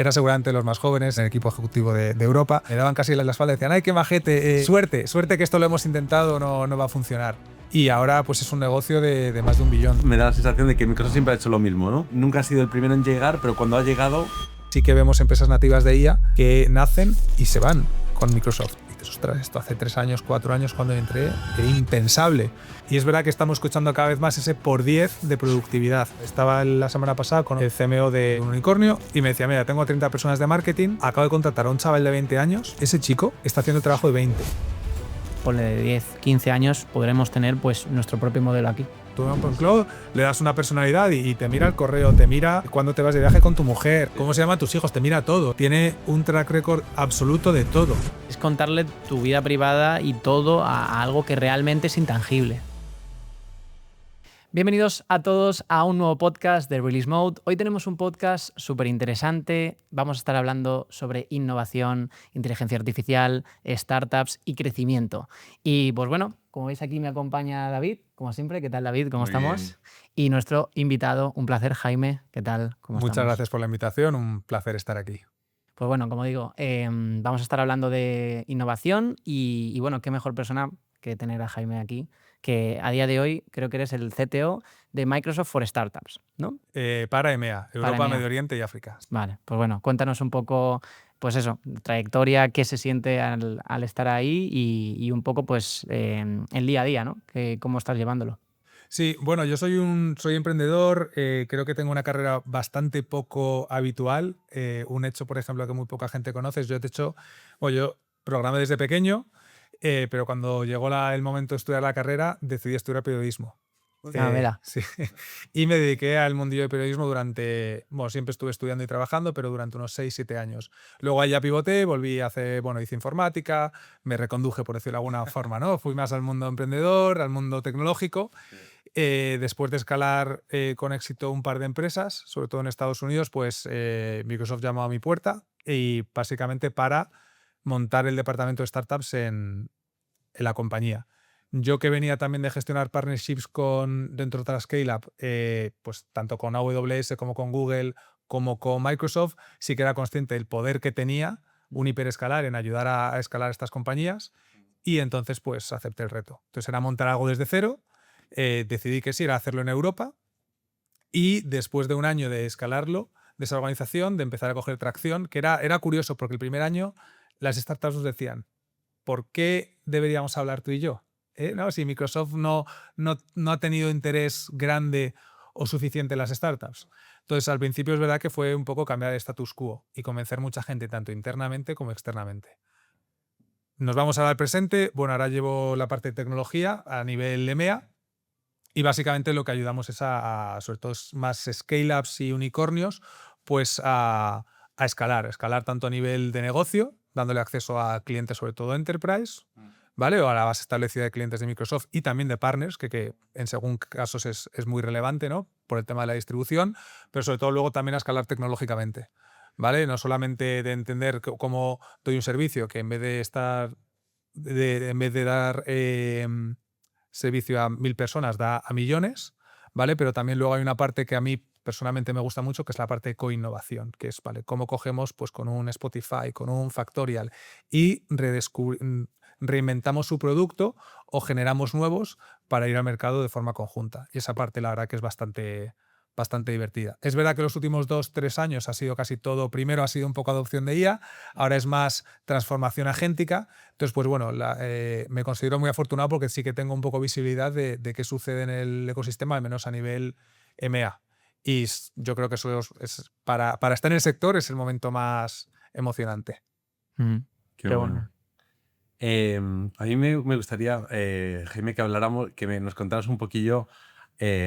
era seguramente los más jóvenes en el equipo ejecutivo de Europa. Me daban casi la espalda y decían, ¡ay, qué majete! Suerte que esto lo hemos intentado, no va a funcionar. Y ahora pues es un negocio de más de 1 billón. Me da la sensación de que Microsoft siempre ha hecho lo mismo, ¿no? Nunca ha sido el primero en llegar, pero cuando ha llegado... Sí que vemos empresas nativas de IA que nacen y se van con Microsoft. Y dices, ostras, esto hace 3 años, 4 años cuando entré era impensable. Y es verdad que estamos escuchando cada vez más ese por 10 de productividad. Estaba la semana pasada con el CMO de un unicornio y me decía, mira, tengo 30 personas de marketing, acabo de contratar a un chaval de 20 años, ese chico está haciendo el trabajo de 20. Ponle de 10, 15 años podremos tener pues nuestro propio modelo aquí. Tú a OpenCloud le das una personalidad y te mira el correo, te mira cuando te vas de viaje con tu mujer, cómo se llaman tus hijos, te mira todo. Tiene un track record absoluto de todo. Es contarle tu vida privada y todo a algo que realmente es intangible. Bienvenidos a todos a un nuevo podcast de Release Mode. Hoy tenemos un podcast súper interesante. Vamos a estar hablando sobre innovación, inteligencia artificial, startups y crecimiento. Y pues bueno, como veis aquí me acompaña David, como siempre. ¿Qué tal, David? ¿Cómo estamos? Bien. Y nuestro invitado, un placer, Jaime. ¿Qué tal? ¿Cómo Muchas estamos? gracias por la invitación, un placer estar aquí. Pues bueno, como digo, vamos a estar hablando de innovación y bueno, qué mejor persona que tener a Jaime aquí, que a día de hoy creo que eres el CTO de Microsoft for Startups, ¿no? Para EMEA, Europa, EMEA. Medio Oriente y África. Vale, pues bueno, cuéntanos un poco, pues eso, trayectoria, qué se siente al estar ahí y un poco pues el día a día, ¿no? ¿Cómo estás llevándolo? Sí, bueno, yo soy emprendedor, creo que tengo una carrera bastante poco habitual. Un hecho, por ejemplo, que muy poca gente conoce, yo programé desde pequeño, pero cuando llegó el momento de estudiar la carrera, decidí estudiar periodismo. Mira. Sí. Y me dediqué al mundillo del periodismo siempre estuve estudiando y trabajando, pero durante unos 6-7 años. Luego ahí ya pivoté, hice informática, me reconduje, por decirlo de alguna forma, ¿no? Fui más al mundo emprendedor, al mundo tecnológico. Después de escalar con éxito un par de empresas, sobre todo en Estados Unidos, pues Microsoft llamó a mi puerta y básicamente para montar el departamento de startups en la compañía. Yo que venía también de gestionar partnerships dentro de otra scale-up, pues tanto con AWS como con Google como con Microsoft, sí que era consciente del poder que tenía un hiperescalar en ayudar a escalar estas compañías y entonces pues acepté el reto. Entonces era montar algo desde cero, decidí que sí, era hacerlo en Europa y después de un año de escalarlo, de esa organización, de empezar a coger tracción, que era curioso porque el primer año las startups nos decían, ¿por qué deberíamos hablar tú y yo? ¿No? Si Microsoft no ha tenido interés grande o suficiente en las startups. Entonces, al principio es verdad que fue un poco cambiar el status quo y convencer mucha gente, tanto internamente como externamente. Nos vamos al presente. Bueno, ahora llevo la parte de tecnología a nivel EMEA y básicamente lo que ayudamos es sobre todo más scale-ups y unicornios, pues a escalar tanto a nivel de negocio, dándole acceso a clientes, sobre todo enterprise, ¿vale? O a la base establecida de clientes de Microsoft y también de partners, que en según casos es muy relevante, ¿no? Por el tema de la distribución, pero sobre todo luego también a escalar tecnológicamente, ¿vale? No solamente de entender cómo doy un servicio que en vez de dar servicio a 1000 personas da a millones, ¿vale? Pero también luego hay una parte que a mí personalmente me gusta mucho, que es la parte de coinnovación, que es, ¿vale? Cómo cogemos pues, con un Spotify, con un Factorial y reinventamos su producto o generamos nuevos para ir al mercado de forma conjunta. Y esa parte la verdad que es bastante divertida. Es verdad que los últimos 2-3 años ha sido casi todo, primero ha sido un poco adopción de IA, ahora es más transformación agéntica. Entonces, pues bueno, me considero muy afortunado porque sí que tengo un poco visibilidad de qué sucede en el ecosistema, al menos a nivel EMEA. Y yo creo que eso es para estar en el sector es el momento más emocionante. Qué bueno. A mí me gustaría, Jaime, que nos contaras un poquillo,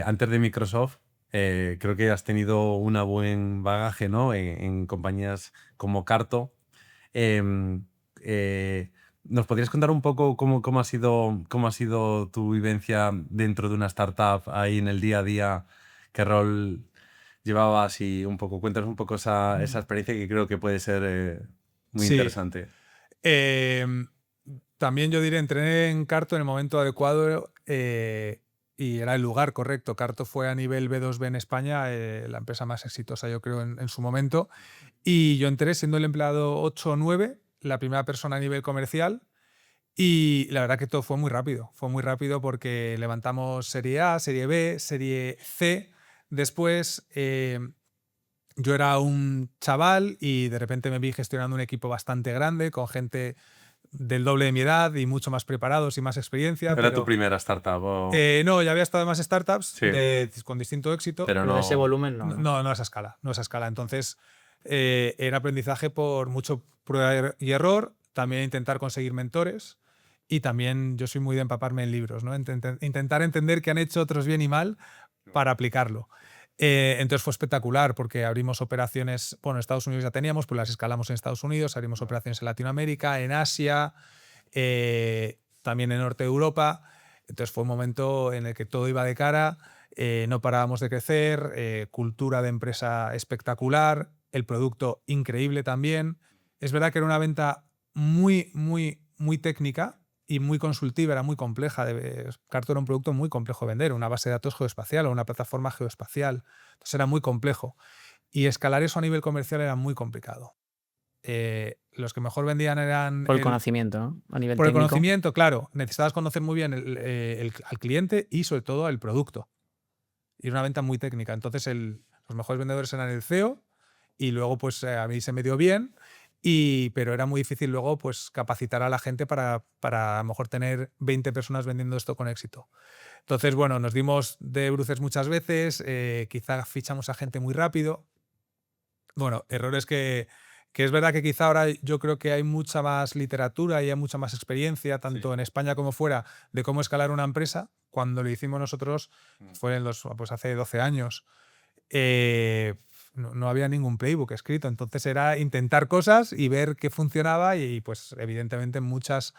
antes de Microsoft, creo que has tenido un buen bagaje, ¿no? en compañías como Carto. ¿Nos podrías contar un poco cómo ha sido tu vivencia dentro de una startup ahí en el día a día? ¿Qué rol llevabas? Y cuéntanos un poco esa experiencia que creo que puede ser muy interesante. También yo diré, entré en Carto en el momento adecuado y era el lugar correcto. Carto fue a nivel B2B en España la empresa más exitosa, yo creo, en su momento. Y yo entré siendo el empleado 8 o 9, la primera persona a nivel comercial. Y la verdad que todo fue muy rápido. Fue muy rápido porque levantamos Serie A, Serie B, Serie C. Después yo era un chaval y de repente me vi gestionando un equipo bastante grande con gente del doble de mi edad y mucho más preparados y más experiencia. ¿Era tu primera startup? No, ya había estado en más startups Sí. Con distinto éxito. Pero Pero de ese volumen no. No a esa escala. No a esa escala. Entonces, era aprendizaje por mucho prueba y error, también intentar conseguir mentores y también yo soy muy de empaparme en libros, ¿no? Intentar entender qué han hecho otros bien y mal para aplicarlo. Entonces fue espectacular porque abrimos operaciones, bueno, en Estados Unidos ya teníamos, pues las escalamos en Estados Unidos, abrimos operaciones en Latinoamérica, en Asia, también en Norte de Europa. Entonces fue un momento en el que todo iba de cara, no parábamos de crecer, cultura de empresa espectacular, el producto increíble también. Es verdad que era una venta muy, muy, muy técnica y muy consultiva, era muy compleja. Carto era un producto muy complejo de vender, una base de datos geoespacial o una plataforma geoespacial. Entonces era muy complejo. Y escalar eso a nivel comercial era muy complicado. Los que mejor vendían eran... Por el conocimiento, ¿no? A nivel Por técnico. el conocimiento, claro. Necesitabas conocer muy bien al cliente y sobre todo el producto. Y era una venta muy técnica. Entonces los mejores vendedores eran el CEO y luego pues a mí se me dio bien, pero era muy difícil luego pues capacitar a la gente para a lo mejor tener 20 personas vendiendo esto con éxito. Entonces, bueno, nos dimos de bruces muchas veces, quizá fichamos a gente muy rápido. Bueno, errores que es verdad que quizá ahora yo creo que hay mucha más literatura y hay mucha más experiencia, tanto en España como fuera, de cómo escalar una empresa. Cuando lo hicimos nosotros, fue pues hace 12 años, no había ningún playbook escrito. Entonces era intentar cosas y ver qué funcionaba y pues evidentemente muchas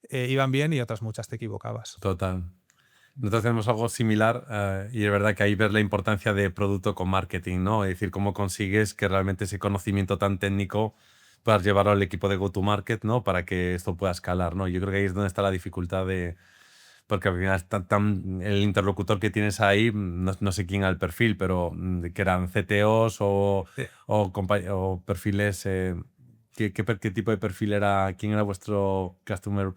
iban bien y otras muchas te equivocabas. Total. Nosotros tenemos algo similar y es verdad que ahí ves la importancia de producto con marketing, ¿no? Es decir, cómo consigues que realmente ese conocimiento tan técnico puedas llevarlo al equipo de go-to-market, ¿no? Para que esto pueda escalar, ¿no? Yo creo que ahí es donde está la dificultad porque al final el interlocutor que tienes ahí, no sé quién era el perfil, pero que eran CTOs Sí. o perfiles... ¿qué tipo de perfil era? ¿Quién era vuestro customer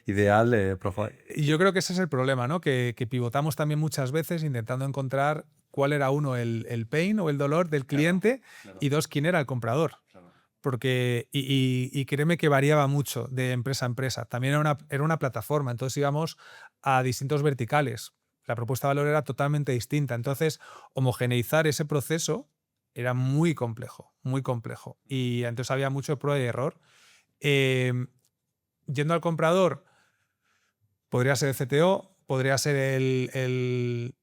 ideal, profile? Y yo creo que ese es el problema, ¿no? Que pivotamos también muchas veces intentando encontrar cuál era uno el pain o el dolor del cliente Claro. y dos, quién era el comprador. Claro. Porque, y créeme que variaba mucho de empresa a empresa. También era una plataforma, entonces íbamos a distintos verticales. La propuesta de valor era totalmente distinta. Entonces, homogeneizar ese proceso era muy complejo, muy complejo. Y entonces había mucho prueba y error. Yendo al comprador, podría ser el CTO, podría ser el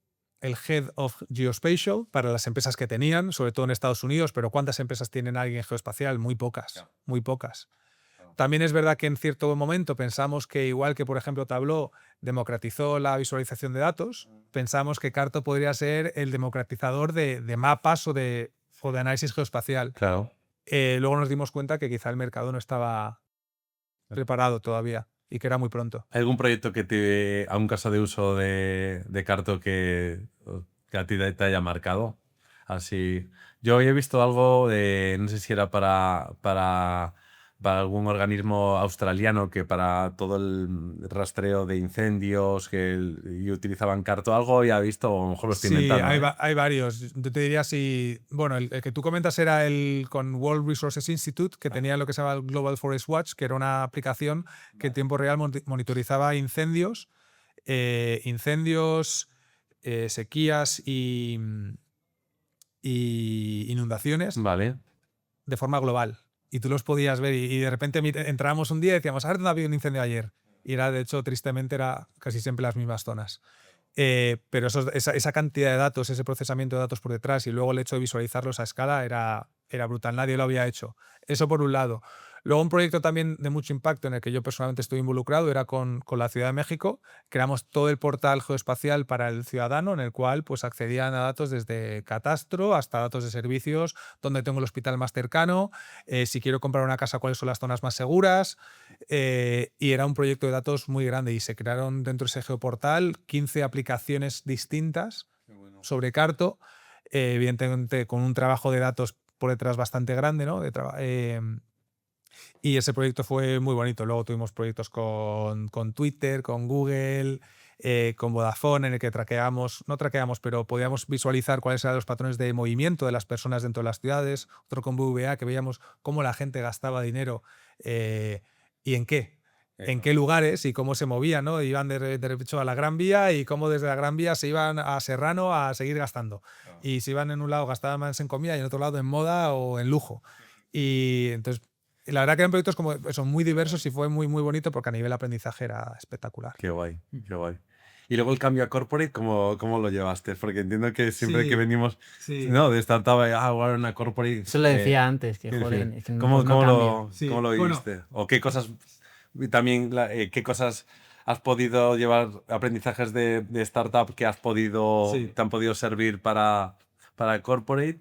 Head of Geospatial para las empresas que tenían, sobre todo en Estados Unidos, pero ¿cuántas empresas tienen alguien geoespacial? Muy pocas, Claro. muy pocas. Claro. También es verdad que en cierto momento pensamos que igual que, por ejemplo, Tableau democratizó la visualización de datos, pensamos que Carto podría ser el democratizador de mapas o de análisis geoespacial. Claro. Luego nos dimos cuenta que quizá el mercado no estaba preparado todavía y que era muy pronto. ¿Hay algún proyecto algún caso de uso de Carto que a ti te haya marcado? Así. Yo había visto algo no sé si era para algún organismo australiano que para todo el rastreo de incendios y utilizaban Carto. Algo había visto, o a lo mejor lo estoy Sí, inventando. hay varios. Yo te diría si... Bueno, el que tú comentas era el con World Resources Institute, que tenía lo que se llama el Global Forest Watch, que era una aplicación que en tiempo real monitorizaba incendios, sequías y inundaciones Vale. de forma global. Y tú los podías ver y de repente entrábamos un día y decíamos, a ver dónde había un incendio ayer. Y era, de hecho, tristemente, era casi siempre las mismas zonas. Pero esa cantidad de datos, ese procesamiento de datos por detrás y luego el hecho de visualizarlos a escala era brutal. Nadie lo había hecho. Eso por un lado. Luego un proyecto también de mucho impacto en el que yo personalmente estoy involucrado era con la Ciudad de México. Creamos todo el portal geoespacial para el ciudadano, en el cual pues accedían a datos desde catastro hasta datos de servicios, dónde tengo el hospital más cercano, si quiero comprar una casa, cuáles son las zonas más seguras. Y era un proyecto de datos muy grande y se crearon dentro de ese geoportal 15 aplicaciones distintas sobre Carto, evidentemente con un trabajo de datos por detrás bastante grande, ¿no? Y ese proyecto fue muy bonito. Luego tuvimos proyectos con Twitter, con Google, con Vodafone, en el que no traqueamos, pero podíamos visualizar cuáles eran los patrones de movimiento de las personas dentro de las ciudades. Otro con BVA, que veíamos cómo la gente gastaba dinero y en qué lugares y cómo se movían, ¿no? Iban derecho a la Gran Vía y cómo desde la Gran Vía se iban a Serrano a seguir gastando. Y si iban en un lado gastaban más en comida y en otro lado en moda o en lujo. Y entonces, la verdad que eran proyectos como son muy diversos y fue muy, muy bonito porque a nivel aprendizaje era espectacular. Qué guay, qué guay. Y luego el cambio a corporate, ¿cómo lo llevaste? Porque entiendo que siempre que venimos ¿no? de startup, ahora una corporate... Eso lo decía antes, que joder, es que ¿Cómo, pues no cómo cambia. lo viviste? ¿O qué cosas también, qué cosas has podido llevar, aprendizajes de startup que te han podido servir para Mm. corporate?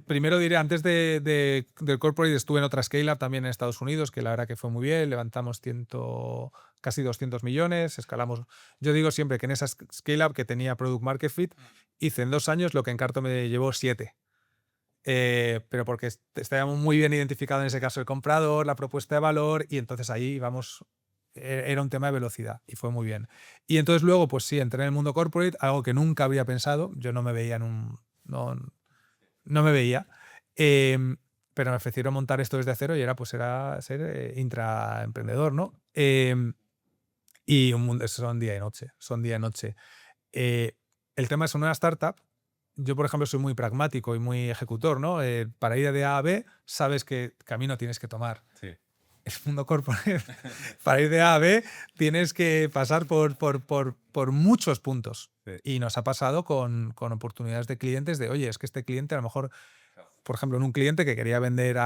Primero diré, antes del corporate estuve en otra scale-up también en Estados Unidos, que la verdad que fue muy bien, levantamos casi 200 millones, escalamos. Yo digo siempre que en esa scale-up que tenía Product Market Fit, hice en 2 años lo que en Carto me llevó 7. Pero porque estábamos muy bien identificados en ese caso el comprador, la propuesta de valor, y entonces ahí vamos, era un tema de velocidad y fue muy bien. Y entonces luego, pues sí, entré en el mundo corporate, algo que nunca habría pensado, yo no me veía no me veía, pero me ofrecieron montar esto desde cero y era ser intraemprendedor, ¿no? Y son día y noche, el tema es una startup. Yo, por ejemplo, soy muy pragmático y muy ejecutor, ¿no? Para ir de A a B, sabes qué camino tienes que tomar. Sí. El mundo corporate, para ir de A a B, tienes que pasar por muchos puntos. Sí. Y nos ha pasado con oportunidades de clientes de, oye, es que este cliente a lo mejor, por ejemplo, en un cliente que quería vender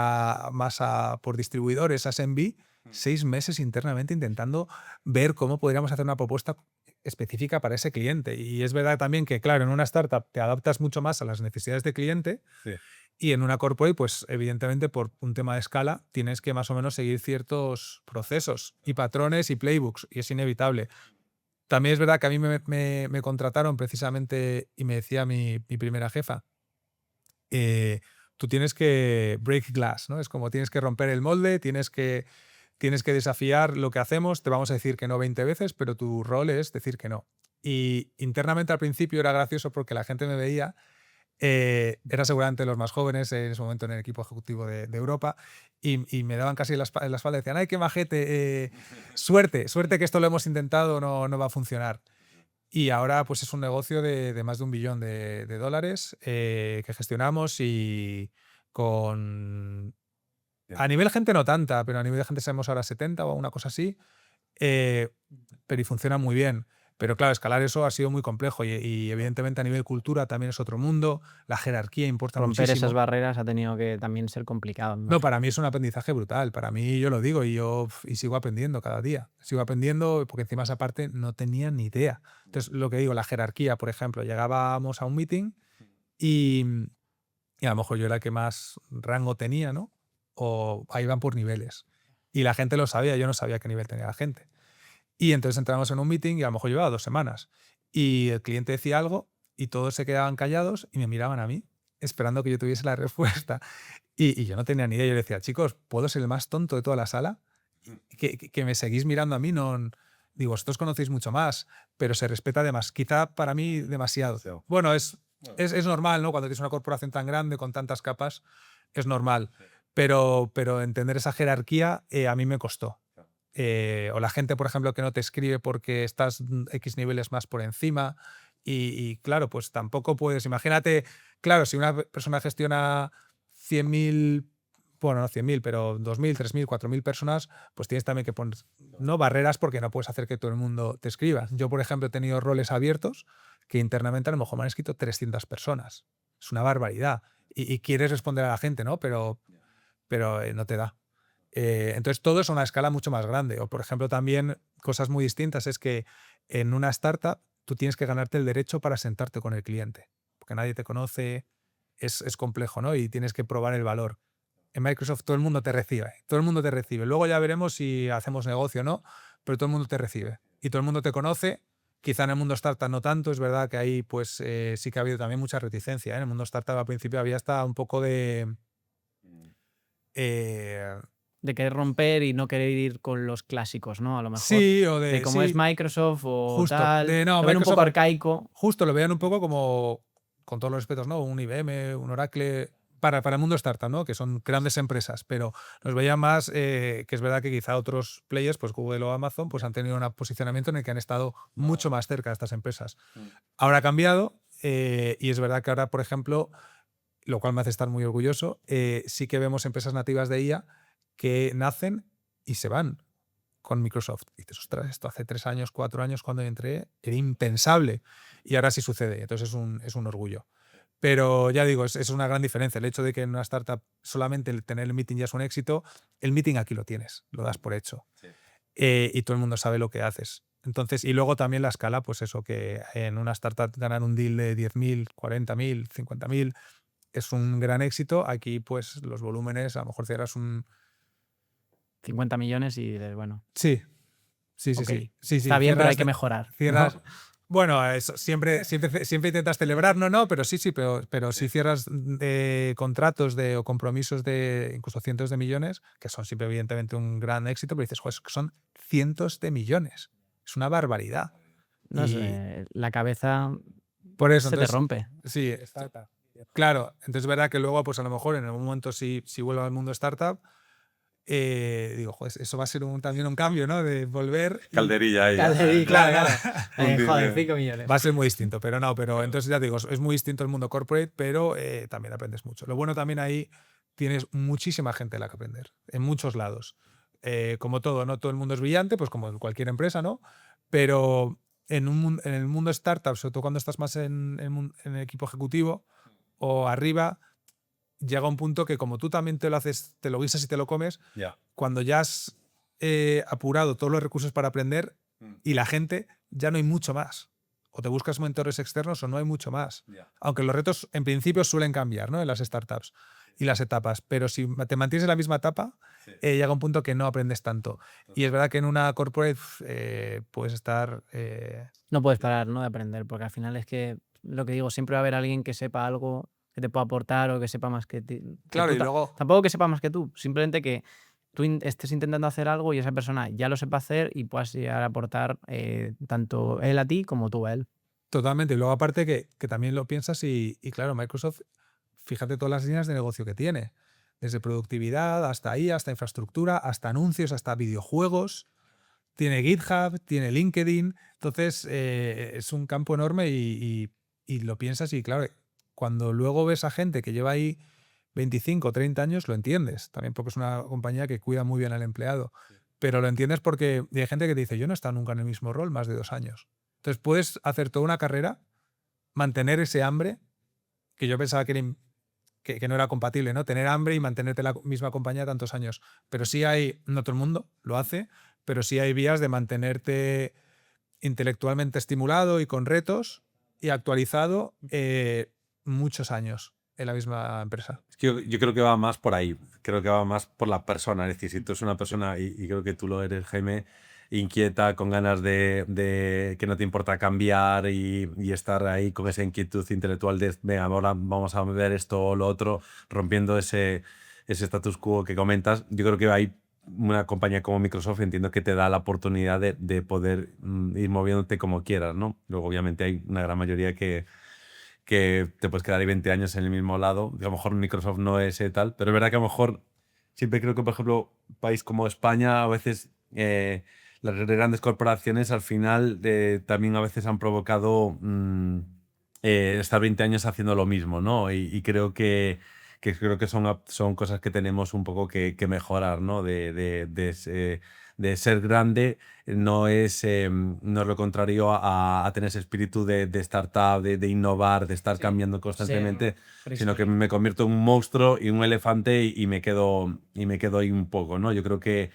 por distribuidores a SMB, 6 meses internamente intentando ver cómo podríamos hacer una propuesta específica para ese cliente. Y es verdad también que, claro, en una startup te adaptas mucho más a las necesidades del cliente. Sí. Y en una corporate, pues evidentemente por un tema de escala, tienes que más o menos seguir ciertos procesos y patrones y playbooks, y es inevitable. También es verdad que a mí me contrataron precisamente y me decía mi primera jefa, tú tienes que break glass, ¿no? Es como tienes que romper el molde, tienes que desafiar lo que hacemos, te vamos a decir que no 20 veces, pero tu rol es decir que no. Y internamente al principio era gracioso porque la gente me veía, era seguramente los más jóvenes en ese momento en el equipo ejecutivo de Europa, y me daban casi en la espalda y decían, ¡ay, qué majete! Suerte que esto lo hemos intentado, no va a funcionar. Y ahora pues es un negocio de más de $1 billón de dólares que gestionamos y con... A nivel gente no tanta, pero a nivel de gente sabemos ahora 70 o una cosa así, pero y funciona muy bien. Pero claro, escalar eso ha sido muy complejo y evidentemente a nivel cultura también es otro mundo, la jerarquía importa Romper muchísimo. esas barreras ha tenido que también ser complicado. No, para mí es un aprendizaje brutal. Para mí, yo lo digo y sigo aprendiendo cada día. Sigo aprendiendo porque encima esa parte no tenía ni idea. Entonces, lo que digo, la jerarquía, por ejemplo, llegábamos a un meeting y a lo mejor yo era el que más rango tenía, ¿no? O ahí van por niveles. Y la gente lo sabía, yo no sabía qué nivel tenía la gente. Y entonces entramos en un meeting y a lo mejor llevaba 2 semanas. Y el cliente decía algo y todos se quedaban callados y me miraban a mí, esperando que yo tuviese la respuesta. Y yo no tenía ni idea. Yo le decía, chicos, ¿puedo ser el más tonto de toda la sala? Que me seguís mirando a mí, no... Digo, vosotros conocéis mucho más, pero se respeta demasiado. Quizá para mí demasiado. Sí. Bueno, es normal, ¿no? Cuando tienes una corporación tan grande, con tantas capas, es normal. Pero entender esa jerarquía a mí me costó. O la gente, por ejemplo, que no te escribe porque estás X niveles más por encima. Y claro, pues tampoco puedes... Imagínate, claro, si una persona gestiona 100.000, bueno, no 100.000, pero 2.000, 3.000, 4.000 personas, pues tienes también que poner no barreras porque no puedes hacer que todo el mundo te escriba. Yo, por ejemplo, he tenido roles abiertos que internamente a lo mejor me han escrito 300 personas. Es una barbaridad. Y quieres responder a la gente, ¿no? Pero no te da. Entonces todo es a una escala mucho más grande. O por ejemplo también cosas muy distintas es que en una startup tú tienes que ganarte el derecho para sentarte con el cliente, porque nadie te conoce, es complejo, ¿no? Y tienes que probar el valor. En Microsoft todo el mundo te recibe, todo el mundo te recibe. Luego ya veremos si hacemos negocio o no, pero todo el mundo te recibe y todo el mundo te conoce. Quizá en el mundo startup no tanto, es verdad que ahí pues sí que ha habido también mucha reticencia, ¿eh? En el mundo startup al principio había hasta un poco de... de querer romper y no querer ir con los clásicos, ¿no? A lo mejor. Sí, o de cómo es Microsoft o justo, tal. no, lo ven un poco Microsoft, arcaico. Justo, lo vean un poco como, con todos los respetos, ¿no? Un IBM, un Oracle, para el mundo startup, ¿no? Que son grandes empresas, pero nos veían más que es verdad que quizá otros players, pues Google o Amazon, pues han tenido un posicionamiento en el que han estado mucho más cerca de estas empresas. Ahora ha cambiado y es verdad que ahora, por ejemplo, lo cual me hace estar muy orgulloso, sí que vemos empresas nativas de IA que nacen y se van con Microsoft. Y dices, ostras, esto hace 3 años, 4 años cuando entré era impensable y ahora sí sucede. Entonces es un orgullo. Pero ya digo, es una gran diferencia. El hecho de que en una startup solamente el tener el meeting ya es un éxito, el meeting aquí lo tienes, lo das por hecho. Sí. Y todo el mundo sabe lo que haces. Entonces, y luego también la escala, pues eso, que en una startup ganar un deal de 10.000, 40.000, 50.000 es un gran éxito. Aquí, pues los volúmenes, a lo mejor cierras un... 50 millones y dices, bueno. Sí. Okay. Está bien, pero hay que mejorar. Cierras, ¿no? Bueno, eso, siempre intentas celebrar, no, pero sí, pero si cierras contratos o compromisos de incluso cientos de millones, que son siempre evidentemente un gran éxito, pero dices, joder, que son cientos de millones. Es una barbaridad. No sé, la cabeza por eso, se te rompe. Sí, startup. Claro, entonces es verdad que luego, pues a lo mejor en algún momento si vuelvo al mundo startup, digo, joder, eso va a ser también un cambio, ¿no? De volver... Calderilla ahí. Calderilla, claro. Joder, 5 millones. Va a ser muy distinto, pero entonces ya digo, es muy distinto el mundo corporate, pero también aprendes mucho. Lo bueno también ahí tienes muchísima gente a la que aprender, en muchos lados. Como todo, no todo el mundo es brillante, pues como en cualquier empresa, ¿no? Pero en el mundo startup, sobre todo cuando estás más en el equipo ejecutivo o arriba, llega un punto que como tú también te lo guisas y te lo comes, cuando ya has apurado todos los recursos para aprender y la gente, ya no hay mucho más. O te buscas mentores externos o no hay mucho más. Aunque los retos en principio suelen cambiar, ¿no? En las startups y las etapas. Pero si te mantienes en la misma etapa, llega un punto que no aprendes tanto. Y es verdad que en una corporate puedes estar... No puedes parar, ¿no? De aprender, porque al final es que, lo que digo, siempre va a haber alguien que sepa algo que te pueda aportar o que sepa más que ti. Claro, y luego... Tampoco que sepa más que tú, simplemente que tú estés intentando hacer algo y esa persona ya lo sepa hacer y puedas llegar a aportar tanto él a ti como tú a él. Totalmente. Y luego aparte que también lo piensas y claro, Microsoft, fíjate todas las líneas de negocio que tiene. Desde productividad hasta ahí, hasta infraestructura, hasta anuncios, hasta videojuegos. Tiene GitHub, tiene LinkedIn. Entonces es un campo enorme y lo piensas y claro, cuando luego ves a gente que lleva ahí 25 o 30 años, lo entiendes. También porque es una compañía que cuida muy bien al empleado. Sí. Pero lo entiendes porque hay gente que te dice, yo no he estado nunca en el mismo rol más de 2 años. Entonces puedes hacer toda una carrera, mantener ese hambre, que yo pensaba que no era compatible, ¿no? Tener hambre y mantenerte en la misma compañía tantos años. Pero sí hay, no todo el mundo lo hace, pero sí hay vías de mantenerte intelectualmente estimulado y con retos y actualizado muchos años en la misma empresa. Es que yo creo que va más por ahí, creo que va más por la persona, es decir, si tú eres una persona, y creo que tú lo eres, Jaime, inquieta, con ganas de que no te importa cambiar y estar ahí con esa inquietud intelectual de, venga, ahora vamos a ver esto o lo otro, rompiendo ese status quo que comentas, yo creo que hay una compañía como Microsoft, entiendo que te da la oportunidad de poder ir moviéndote como quieras, ¿no? Luego, obviamente, hay una gran mayoría que te puedes quedar ahí 20 años en el mismo lado, que a lo mejor Microsoft no es tal, pero es verdad que a lo mejor siempre creo que, por ejemplo, un país como España, a veces las grandes corporaciones al final también a veces han provocado estar 20 años haciendo lo mismo, ¿no? Y creo que que creo que son cosas que tenemos un poco que mejorar, ¿no? De ser grande no es lo contrario a tener ese espíritu de startup, de innovar, de estar cambiando constantemente, sino que me convierto en un monstruo y un elefante y me quedo ahí un poco, ¿no? Yo creo que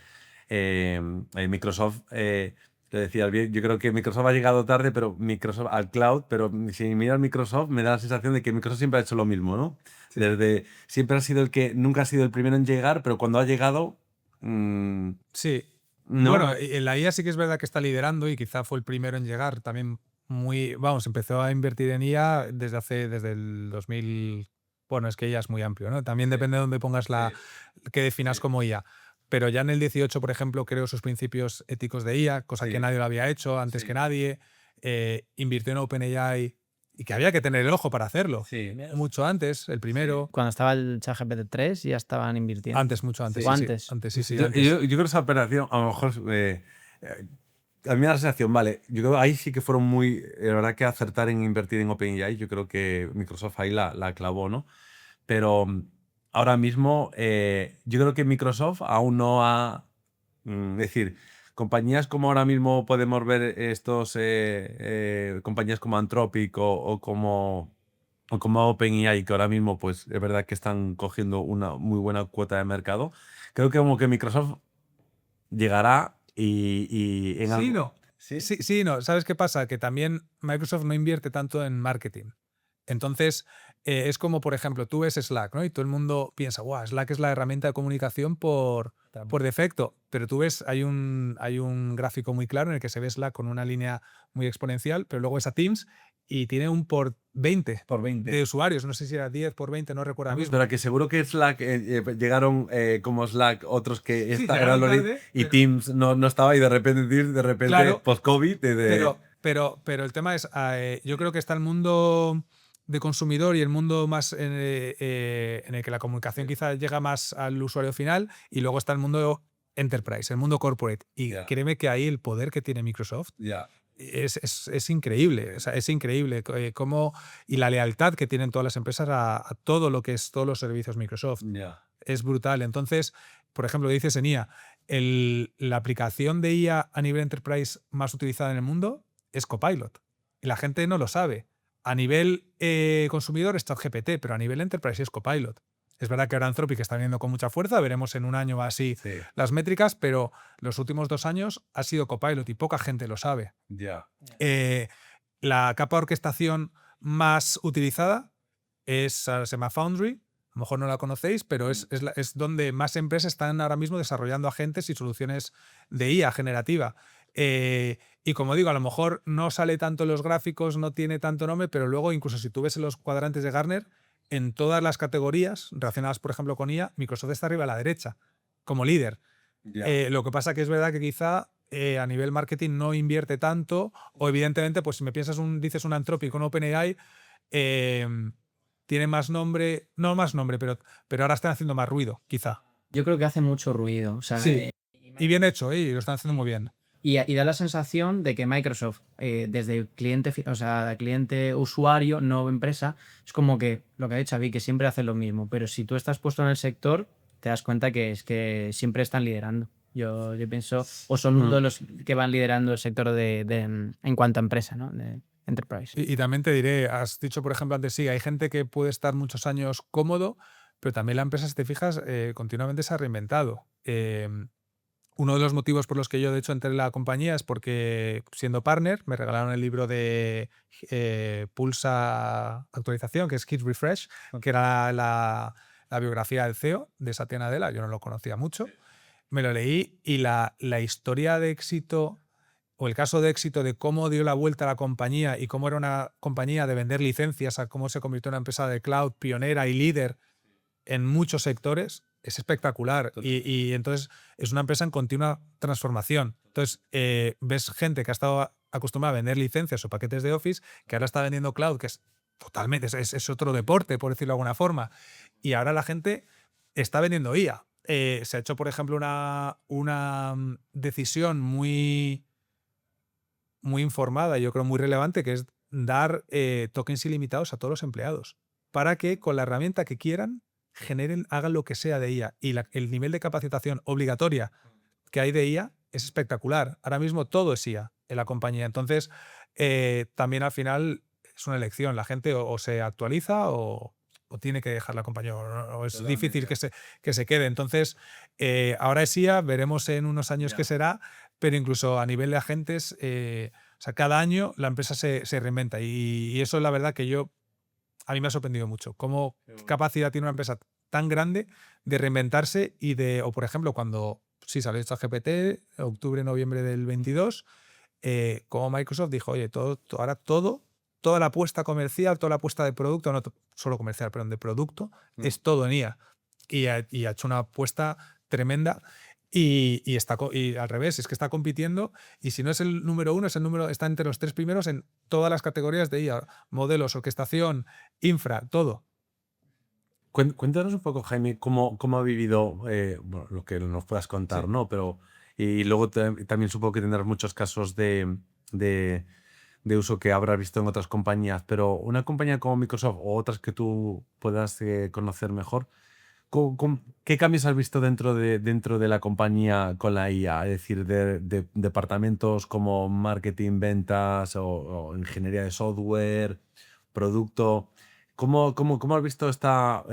Microsoft, lo decías bien, yo creo que Microsoft ha llegado tarde, pero Microsoft al cloud, pero si miras Microsoft me da la sensación de que Microsoft siempre ha hecho lo mismo, ¿no? Sí. Siempre ha sido nunca ha sido el primero en llegar, pero cuando ha llegado... sí. No. Bueno, en la IA sí que es verdad que está liderando y quizá fue el primero en llegar. También empezó a invertir en IA desde el 2000. Bueno, es que IA es muy amplio, ¿no? También depende de dónde pongas que definas como IA. Pero ya en el 18, por ejemplo, creó sus principios éticos de IA, cosa que nadie lo había hecho antes que nadie. Invirtió en OpenAI y que había que tener el ojo para hacerlo. Sí. Mucho antes, el primero. Cuando estaba el ChatGPT 3 ya estaban invirtiendo. Mucho antes. Sí. Sí, antes. Antes, sí. Yo creo que esa operación, a lo mejor... a mí me da la sensación, vale, yo creo que ahí sí que fueron muy... La verdad que acertar en invertir en OpenAI, yo creo que Microsoft ahí la clavó, ¿no? Pero ahora mismo yo creo que Microsoft aún no ha... Es decir, compañías como ahora mismo podemos ver compañías como Anthropic o como OpenAI, que ahora mismo pues es verdad que están cogiendo una muy buena cuota de mercado. Creo que como que Microsoft llegará y en Sí, algo... no. Sí, no. ¿Sabes qué pasa? Que también Microsoft no invierte tanto en marketing. Entonces, es como, por ejemplo, tú ves Slack, ¿no? Y todo el mundo piensa, wow, Slack es la herramienta de comunicación por defecto. Pero tú ves, hay un gráfico muy claro en el que se ve Slack con una línea muy exponencial, pero luego ves a Teams y tiene un por 20 de usuarios. No sé si era 10 por 20, no recuerdo ahora mismo. Pero que seguro que Slack llegaron como Slack otros que llegaron tarde, y Teams no estaba y de repente Claro, post-COVID... Pero el tema es, yo creo que está el mundo de consumidor y el mundo más en el que la comunicación quizá llega más al usuario final, y luego está el mundo enterprise, el mundo corporate. Y créeme que ahí el poder que tiene Microsoft es increíble. O sea, es increíble y la lealtad que tienen todas las empresas a todo lo que es todos los servicios Microsoft. Es brutal. Entonces, por ejemplo, dices en IA, la aplicación de IA a nivel enterprise más utilizada en el mundo es Copilot. Y la gente no lo sabe. A nivel consumidor es ChatGPT, pero a nivel enterprise es Copilot. Es verdad que ahora Anthropic está viniendo con mucha fuerza, veremos en un año así las métricas, pero los últimos 2 años ha sido Copilot y poca gente lo sabe. La capa de orquestación más utilizada se llama Foundry. A lo mejor no la conocéis, pero es donde más empresas están ahora mismo desarrollando agentes y soluciones de IA generativa. Y como digo, a lo mejor no sale tanto en los gráficos, no tiene tanto nombre, pero luego incluso si tú ves en los cuadrantes de Gartner, en todas las categorías relacionadas, por ejemplo, con IA, Microsoft está arriba a la derecha, como líder. Lo que pasa que es verdad que quizá a nivel marketing no invierte tanto, o evidentemente, pues si me piensas dices un Anthropic, un OpenAI, tiene más nombre, no más nombre, pero ahora están haciendo más ruido, quizá. Yo creo que hace mucho ruido. O sea, sí. Y bien hecho, y lo están haciendo muy bien. Y da la sensación de que Microsoft, desde el cliente usuario, no empresa, es como que lo que ha dicho Xavi, que siempre hace lo mismo. Pero si tú estás puesto en el sector, te das cuenta que es que siempre están liderando. Yo pienso, o son uno de los que van liderando el sector en cuanto a empresa, ¿no? De enterprise. Y también te diré, has dicho, por ejemplo, antes, sí, hay gente que puede estar muchos años cómodo, pero también la empresa, si te fijas, continuamente se ha reinventado. Uno de los motivos por los que yo, de hecho, entré en la compañía es porque, siendo partner, me regalaron el libro de Pulsa Actualización, que es Kit Refresh, que era la biografía del CEO de Satya Nadella. Yo no lo conocía mucho. Me lo leí y la historia de éxito, o el caso de éxito de cómo dio la vuelta a la compañía y cómo era una compañía de vender licencias a cómo se convirtió en una empresa de cloud pionera y líder en muchos sectores, es espectacular. Y entonces es una empresa en continua transformación. Entonces ves gente que ha estado acostumbrada a vender licencias o paquetes de Office, que ahora está vendiendo cloud, que es totalmente, es otro deporte, por decirlo de alguna forma. Y ahora la gente está vendiendo IA. Se ha hecho, por ejemplo, una decisión muy informada, yo creo muy relevante, que es dar tokens ilimitados a todos los empleados, para que con la herramienta que quieran hagan lo que sea de IA. Y el nivel de capacitación obligatoria que hay de IA es espectacular. Ahora mismo todo es IA en la compañía. Entonces, también al final es una elección. La gente o se actualiza o tiene que dejar la compañía, o es difícil que se quede. Entonces, ahora es IA, veremos en unos años qué será, pero incluso a nivel de agentes, o sea, cada año la empresa se reinventa. Y eso es la verdad que a mí me ha sorprendido mucho. Qué capacidad tiene una empresa tan grande de reinventarse o por ejemplo, cuando salió ChatGPT, octubre, noviembre del 22, como Microsoft dijo, oye, ahora toda la apuesta comercial, toda la apuesta de producto, no solo comercial, pero de producto, es todo en IA. Y ha hecho una apuesta tremenda y al revés, es que está compitiendo y si no es el número uno, está entre los 3 primeros en todas las categorías de IA, modelos, orquestación, infra, todo. Cuéntanos un poco, Jaime, cómo ha vivido, bueno, lo que nos puedas contar, Sí. ¿no? Pero, y luego también supongo que tendrás muchos casos de uso que habrás visto en otras compañías, pero una compañía como Microsoft o otras que tú puedas conocer mejor, ¿qué cambios has visto dentro de la compañía con la IA? Es decir, de departamentos como marketing, ventas o ingeniería de software, producto. ¿Cómo has visto esta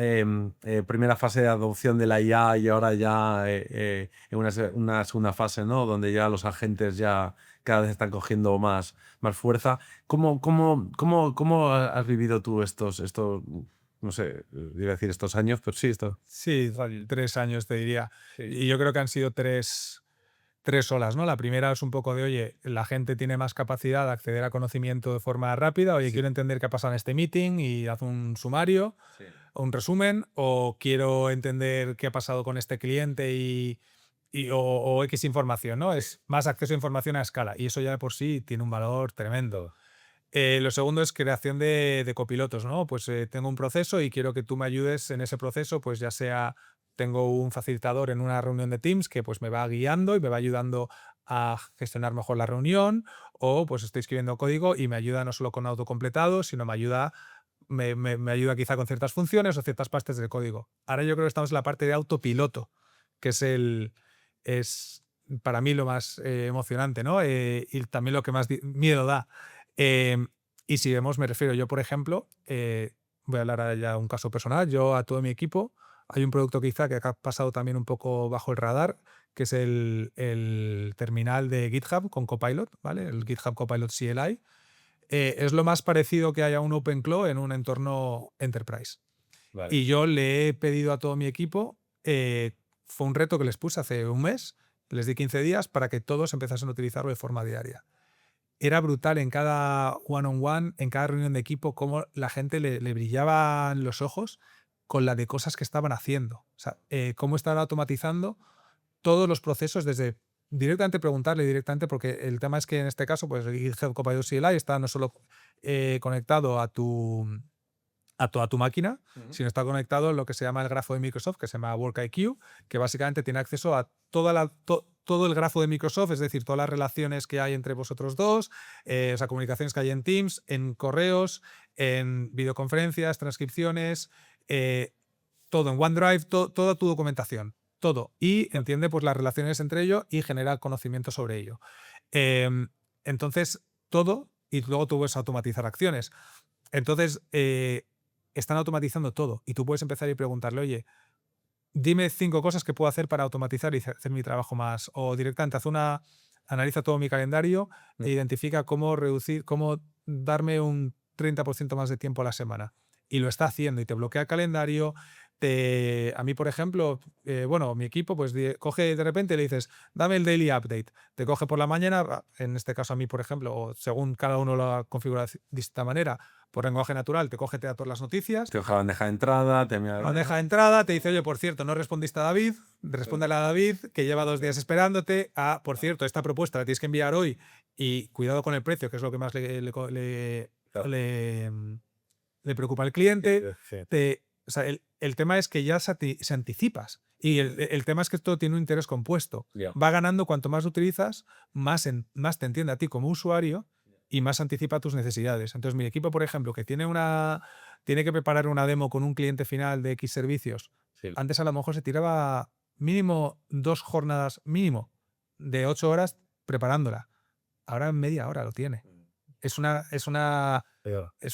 primera fase de adopción de la IA y ahora ya en una segunda fase, ¿no? Donde ya los agentes ya cada vez están cogiendo más fuerza? ¿Cómo has vivido tú estos, no sé, iba a decir estos años, pero sí, esto? Sí, 3 años te diría. Sí. Y yo creo que han sido tres olas, ¿no? La primera es un poco de, oye, la gente tiene más capacidad de acceder a conocimiento de forma rápida. Oye, quiero entender qué ha pasado en este meeting y haz un sumario o un resumen, o quiero entender qué ha pasado con este cliente o X información, ¿no? Es más acceso a información a escala y eso ya de por sí tiene un valor tremendo. Lo segundo es creación de copilotos, ¿no? Pues tengo un proceso y quiero que tú me ayudes en ese proceso, pues ya sea tengo un facilitador en una reunión de Teams que pues me va guiando y me va ayudando a gestionar mejor la reunión, o pues estoy escribiendo código y me ayuda no solo con autocompletado, sino me ayuda quizá con ciertas funciones o ciertas partes del código. Ahora yo creo que estamos en la parte de autopiloto, que es para mí lo más emocionante, ¿no? Y también lo que más miedo da. Y si vemos, me refiero yo, por ejemplo, voy a hablar ahora ya de un caso personal, yo a todo mi equipo, hay un producto quizá que ha pasado también un poco bajo el radar, que es el terminal de GitHub con Copilot, ¿vale? El GitHub Copilot CLI. Es lo más parecido que haya un OpenClaw en un entorno enterprise. Vale. Y yo le he pedido a todo mi equipo, fue un reto que les puse hace un mes, les di 15 días para que todos empezasen a utilizarlo de forma diaria. Era brutal en cada one-on-one, en cada reunión de equipo, cómo la gente le brillaban los ojos con la de cosas que estaban haciendo. O sea, cómo estaban automatizando todos los procesos desde directamente preguntarle directamente, porque el tema es que en este caso, pues el GitHub Copilot CLI está no solo conectado a tu máquina, sino está conectado a lo que se llama el grafo de Microsoft, que se llama WorkIQ, que básicamente tiene acceso a todo el grafo de Microsoft, es decir, todas las relaciones que hay entre vosotros dos, o sea, comunicaciones que hay en Teams, en correos, en videoconferencias, transcripciones, todo en OneDrive, toda tu documentación, todo. Y entiende pues las relaciones entre ellos y genera conocimiento sobre ello. Entonces, todo, y luego tú puedes automatizar acciones. Entonces, están automatizando todo y tú puedes empezar y preguntarle, oye, dime 5 cosas que puedo hacer para automatizar y hacer mi trabajo más. O directamente analiza todo mi calendario e identifica cómo darme un 30% más de tiempo a la semana. Y lo está haciendo y te bloquea el calendario. A mí, por ejemplo, mi equipo, pues coge de repente y le dices, dame el daily update. Te coge por la mañana, en este caso a mí, por ejemplo, o según cada uno lo ha configurado de esta manera, por lenguaje natural, te coge, te da todas las noticias. Te deja bandeja de entrada, Bandeja de entrada, te dice, oye, por cierto, no respondiste a David, respóndele a David, que lleva 2 días esperándote. Por cierto, esta propuesta la tienes que enviar hoy y cuidado con el precio, que es lo que más le preocupa al cliente. O sea, el tema es que ya se anticipas. Y el tema es que esto tiene un interés compuesto. Va ganando cuanto más lo utilizas, más te entiende a ti como usuario y más anticipa tus necesidades. Entonces, mi equipo, por ejemplo, que tiene tiene que preparar una demo con un cliente final de X servicios, Sí. antes a lo mejor se tiraba mínimo 2 jornadas, mínimo, de 8 horas preparándola. Ahora en media hora lo tiene. Es una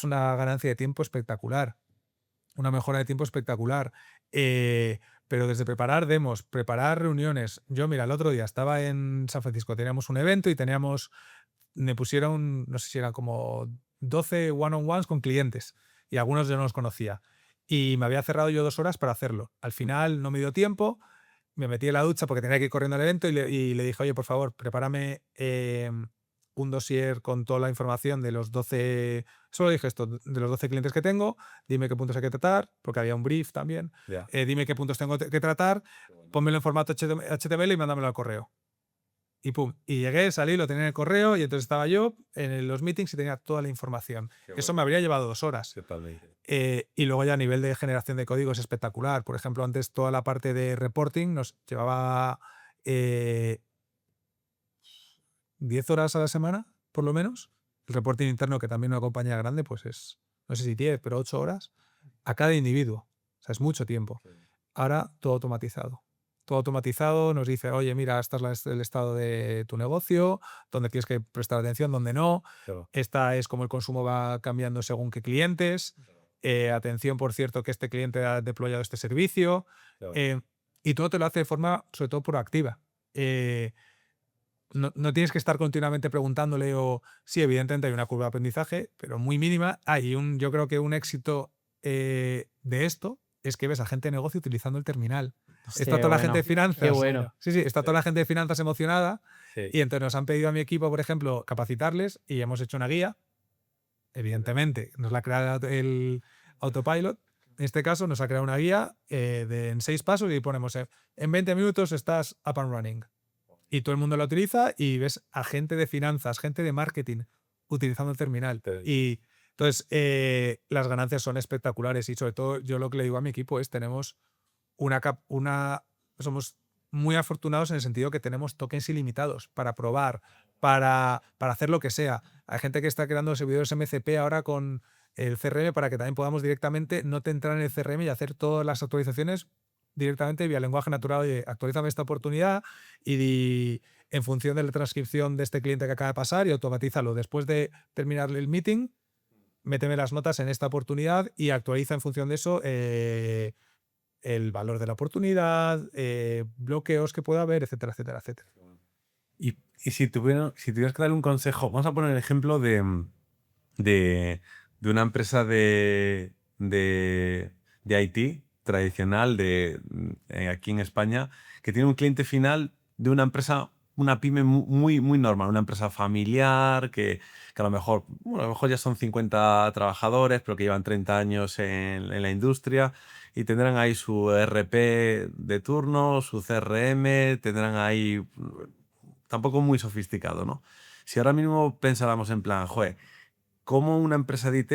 ganancia de tiempo espectacular. Una mejora de tiempo espectacular. Pero desde preparar demos, preparar reuniones. Yo, mira, el otro día estaba en San Francisco, teníamos un evento y me pusieron, no sé si eran como 12 one-on-ones con clientes y algunos yo no los conocía. Y me había cerrado yo 2 horas para hacerlo. Al final no me dio tiempo, me metí en la ducha porque tenía que ir corriendo al evento y le dije, oye, por favor, prepárame un dossier con toda la información de los 12, solo dije esto, de los 12 clientes que tengo, dime qué puntos hay que tratar, porque había un brief también, Ya. dime qué puntos tengo que tratar, pónmelo en formato HTML y mándamelo al correo. Y pum, y llegué, salí, lo tenía en el correo y entonces estaba yo en los meetings y tenía toda la información. Eso me habría llevado 2 horas. Y luego ya a nivel de generación de código es espectacular. Por ejemplo, antes toda la parte de reporting nos llevaba 10 horas a la semana, por lo menos. El reporting interno, que también una compañía grande, pues es, no sé si 10, pero 8 horas a cada individuo. O sea, es mucho tiempo. Ahora todo automatizado. Todo automatizado nos dice, oye, mira, este es el estado de tu negocio, dónde tienes que prestar atención, dónde no. Claro. Esta es cómo el consumo va cambiando según qué clientes. Atención, por cierto, que este cliente ha deployado este servicio. Claro. Y todo te lo hace de forma, sobre todo, proactiva. No tienes que estar continuamente preguntándole sí, evidentemente hay una curva de aprendizaje, pero muy mínima. Yo creo que un éxito de esto es que ves a gente de negocio utilizando el terminal. Hostia, Está toda la gente de finanzas. Qué bueno. Sí, está toda la gente de finanzas emocionada. Sí. Y entonces nos han pedido a mi equipo, por ejemplo, capacitarles y hemos hecho una guía. Evidentemente, nos la ha creado el Autopilot. En este caso, nos ha creado una guía en 6 pasos y ponemos en 20 minutos estás up and running. Y todo el mundo la utiliza y ves a gente de finanzas, gente de marketing utilizando el terminal. Y entonces las ganancias son espectaculares y sobre todo yo lo que le digo a mi equipo es somos muy afortunados en el sentido que tenemos tokens ilimitados para probar, para hacer lo que sea. Hay gente que está creando servidores MCP ahora con el CRM para que también podamos directamente no te entrar en el CRM y hacer todas las actualizaciones directamente vía lenguaje natural. Oye, actualízame esta oportunidad y en función de la transcripción de este cliente que acaba de pasar y automatízalo. Después de terminar el meeting, méteme las notas en esta oportunidad y actualiza en función de eso el valor de la oportunidad, bloqueos que pueda haber, etcétera, etcétera, etcétera. Y si tuvieras que dar un consejo, vamos a poner el ejemplo de una empresa de IT tradicional aquí en España, que tiene un cliente final de una empresa, una pyme muy, muy normal, una empresa familiar que a lo mejor ya son 50 trabajadores, pero que llevan 30 años en la industria y tendrán ahí su ERP de turno, su CRM, tendrán ahí tampoco muy sofisticado, ¿no? Si ahora mismo pensáramos en plan, joder, ¿cómo una empresa de IT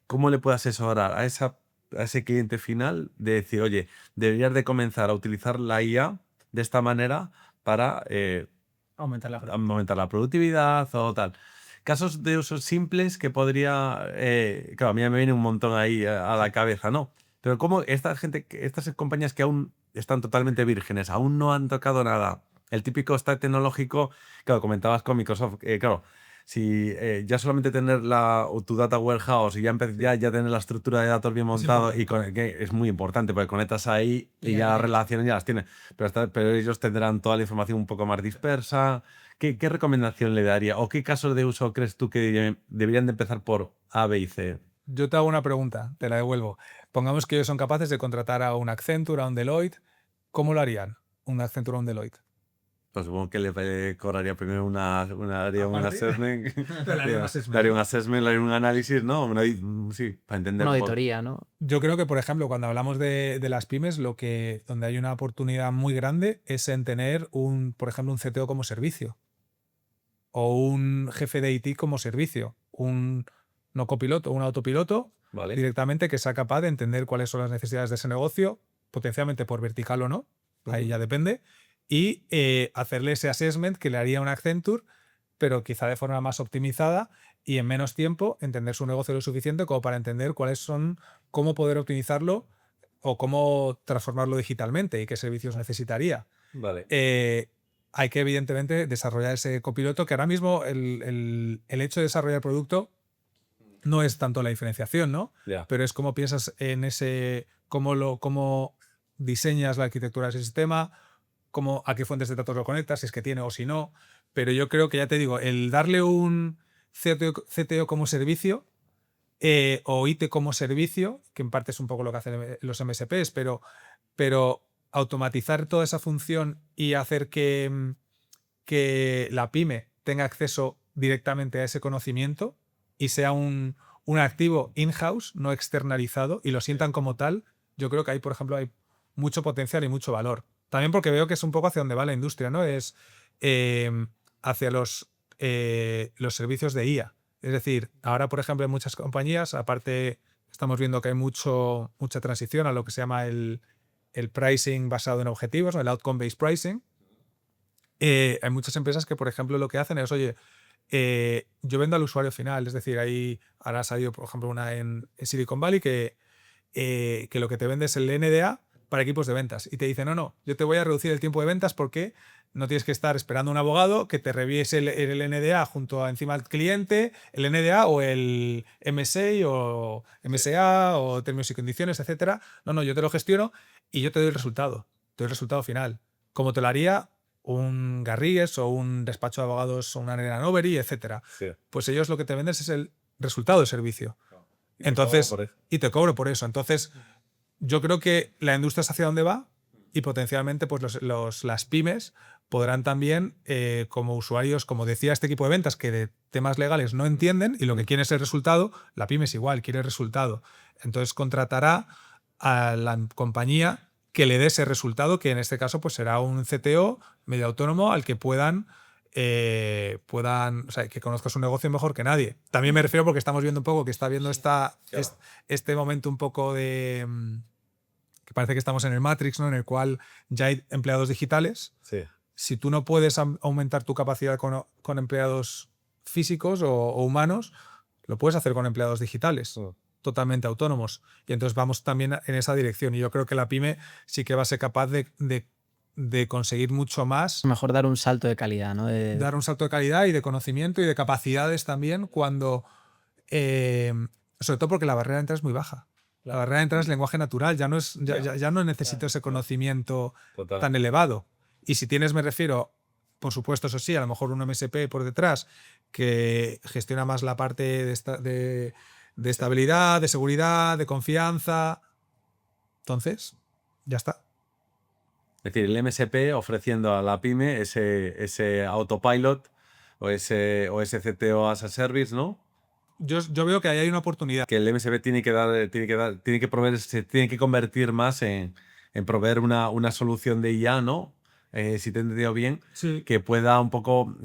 cómo le puede asesorar a ese cliente final de decir, oye, deberías de comenzar a utilizar la IA de esta manera para Aumentar la productividad o tal? Casos de usos simples que podría... claro, a mí me viene un montón ahí a la cabeza, ¿no? Pero ¿cómo estas compañías que aún están totalmente vírgenes, aún no han tocado nada? El típico stack tecnológico, claro, comentabas con Microsoft, claro, si ya solamente tener tu data warehouse y ya tener la estructura de datos bien montado que es muy importante porque conectas ahí y ya las relaciones ya las tienes. Pero ellos tendrán toda la información un poco más dispersa. ¿Qué recomendación le daría? ¿O qué casos de uso crees tú que deberían de empezar por A, B y C? Yo te hago una pregunta, te la devuelvo. Pongamos que ellos son capaces de contratar a un Accenture, a un Deloitte. ¿Cómo lo harían un Accenture o un Deloitte? Pues supongo que le cobraría primero haría un assessment. Le haría Le haría un análisis, ¿no? Sí, para entender. Una auditoría, ¿no? Yo creo que, por ejemplo, cuando hablamos de las pymes, donde hay una oportunidad muy grande es en tener por ejemplo, un CTO como servicio o un jefe de IT como servicio, no copiloto, un autopiloto Vale. directamente que sea capaz de entender cuáles son las necesidades de ese negocio, potencialmente por vertical o no, ahí ya depende, y hacerle ese assessment que le haría un Accenture, pero quizá de forma más optimizada y en menos tiempo entender su negocio lo suficiente como para entender cómo poder optimizarlo o cómo transformarlo digitalmente y qué servicios necesitaría. Vale. Hay que evidentemente desarrollar ese copiloto, que ahora mismo el hecho de desarrollar el producto no es tanto la diferenciación, ¿no? Yeah. Pero es cómo piensas en cómo diseñas la arquitectura de ese sistema, a qué fuentes de datos lo conectas, si es que tiene o si no. Pero yo creo que, ya te digo, el darle un CTO como servicio o IT como servicio, que en parte es un poco lo que hacen los MSPs, pero automatizar toda esa función y hacer que la pyme tenga acceso directamente a ese conocimiento y sea un activo in-house, no externalizado, y lo sientan como tal, yo creo que ahí, por ejemplo, hay mucho potencial y mucho valor. También porque veo que es un poco hacia donde va la industria, ¿no? Es hacia los servicios de IA. Es decir, ahora, por ejemplo, en muchas compañías, aparte, estamos viendo que hay mucha transición a lo que se llama el pricing basado en objetivos, ¿no? El outcome-based pricing. Hay muchas empresas que, por ejemplo, lo que hacen es, oye, yo vendo al usuario final. Es decir, ahora ha salido, por ejemplo, una en Silicon Valley que lo que te vende es el NDA para equipos de ventas. Y te dice, no, yo te voy a reducir el tiempo de ventas porque no tienes que estar esperando a un abogado que te revise el NDA junto encima al cliente, el NDA o el MSA o MSA o términos y condiciones, etcétera. No, yo te lo gestiono y yo te doy el resultado. Te doy el resultado final. Como te lo haría un Garrigues o un despacho de abogados o una Arena Novery, etcétera. Sí. Pues ellos lo que te venden es el resultado del servicio. Entonces, y te cobro por eso. Entonces, yo creo que la industria es hacia dónde va y potencialmente pues las pymes podrán también, como usuarios, como decía este equipo de ventas, que de temas legales no entienden y lo que quiere es el resultado, la pyme es igual, quiere el resultado. Entonces contratará a la compañía que le dé ese resultado, que en este caso pues será un CTO medio autónomo al que puedan, o sea, que conozca su negocio mejor que nadie. También me refiero porque estamos viendo un poco que está viendo este momento un poco de que parece que estamos en el Matrix, ¿no? En el cual ya hay empleados digitales. Sí. Si tú no puedes aumentar tu capacidad con empleados físicos o humanos, lo puedes hacer con empleados digitales. Totalmente autónomos. Y entonces vamos también en esa dirección. Y yo creo que la pyme sí que va a ser capaz de conseguir mucho más. Mejor dar un salto de calidad, ¿no? Dar un salto de calidad y de conocimiento y de capacidades también cuando... sobre todo porque la barrera de entrada es muy baja. La barrera de entrada es lenguaje natural. Ya no necesito ese conocimiento tan elevado. Y si tienes, me refiero, por supuesto, eso sí, a lo mejor un MSP por detrás que gestiona más la parte de estabilidad, de seguridad, de confianza. Entonces, ya está. Es decir, el MSP ofreciendo a la pyme ese autopilot o ese CTO as a service, ¿no? Yo veo que ahí hay una oportunidad. Que el MSP tiene que proveer, se tiene que convertir más en proveer una solución de IA, ¿no? Si te he entendido bien, Sí. que pueda un poco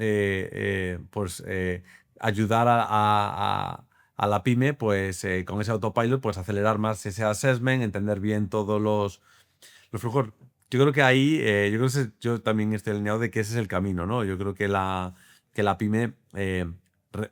ayudar a la pyme pues, con ese autopilot, pues acelerar más ese assessment, entender bien todos los flujos. Yo creo que ahí, yo también estoy alineado de que ese es el camino, ¿no? Yo creo que la pyme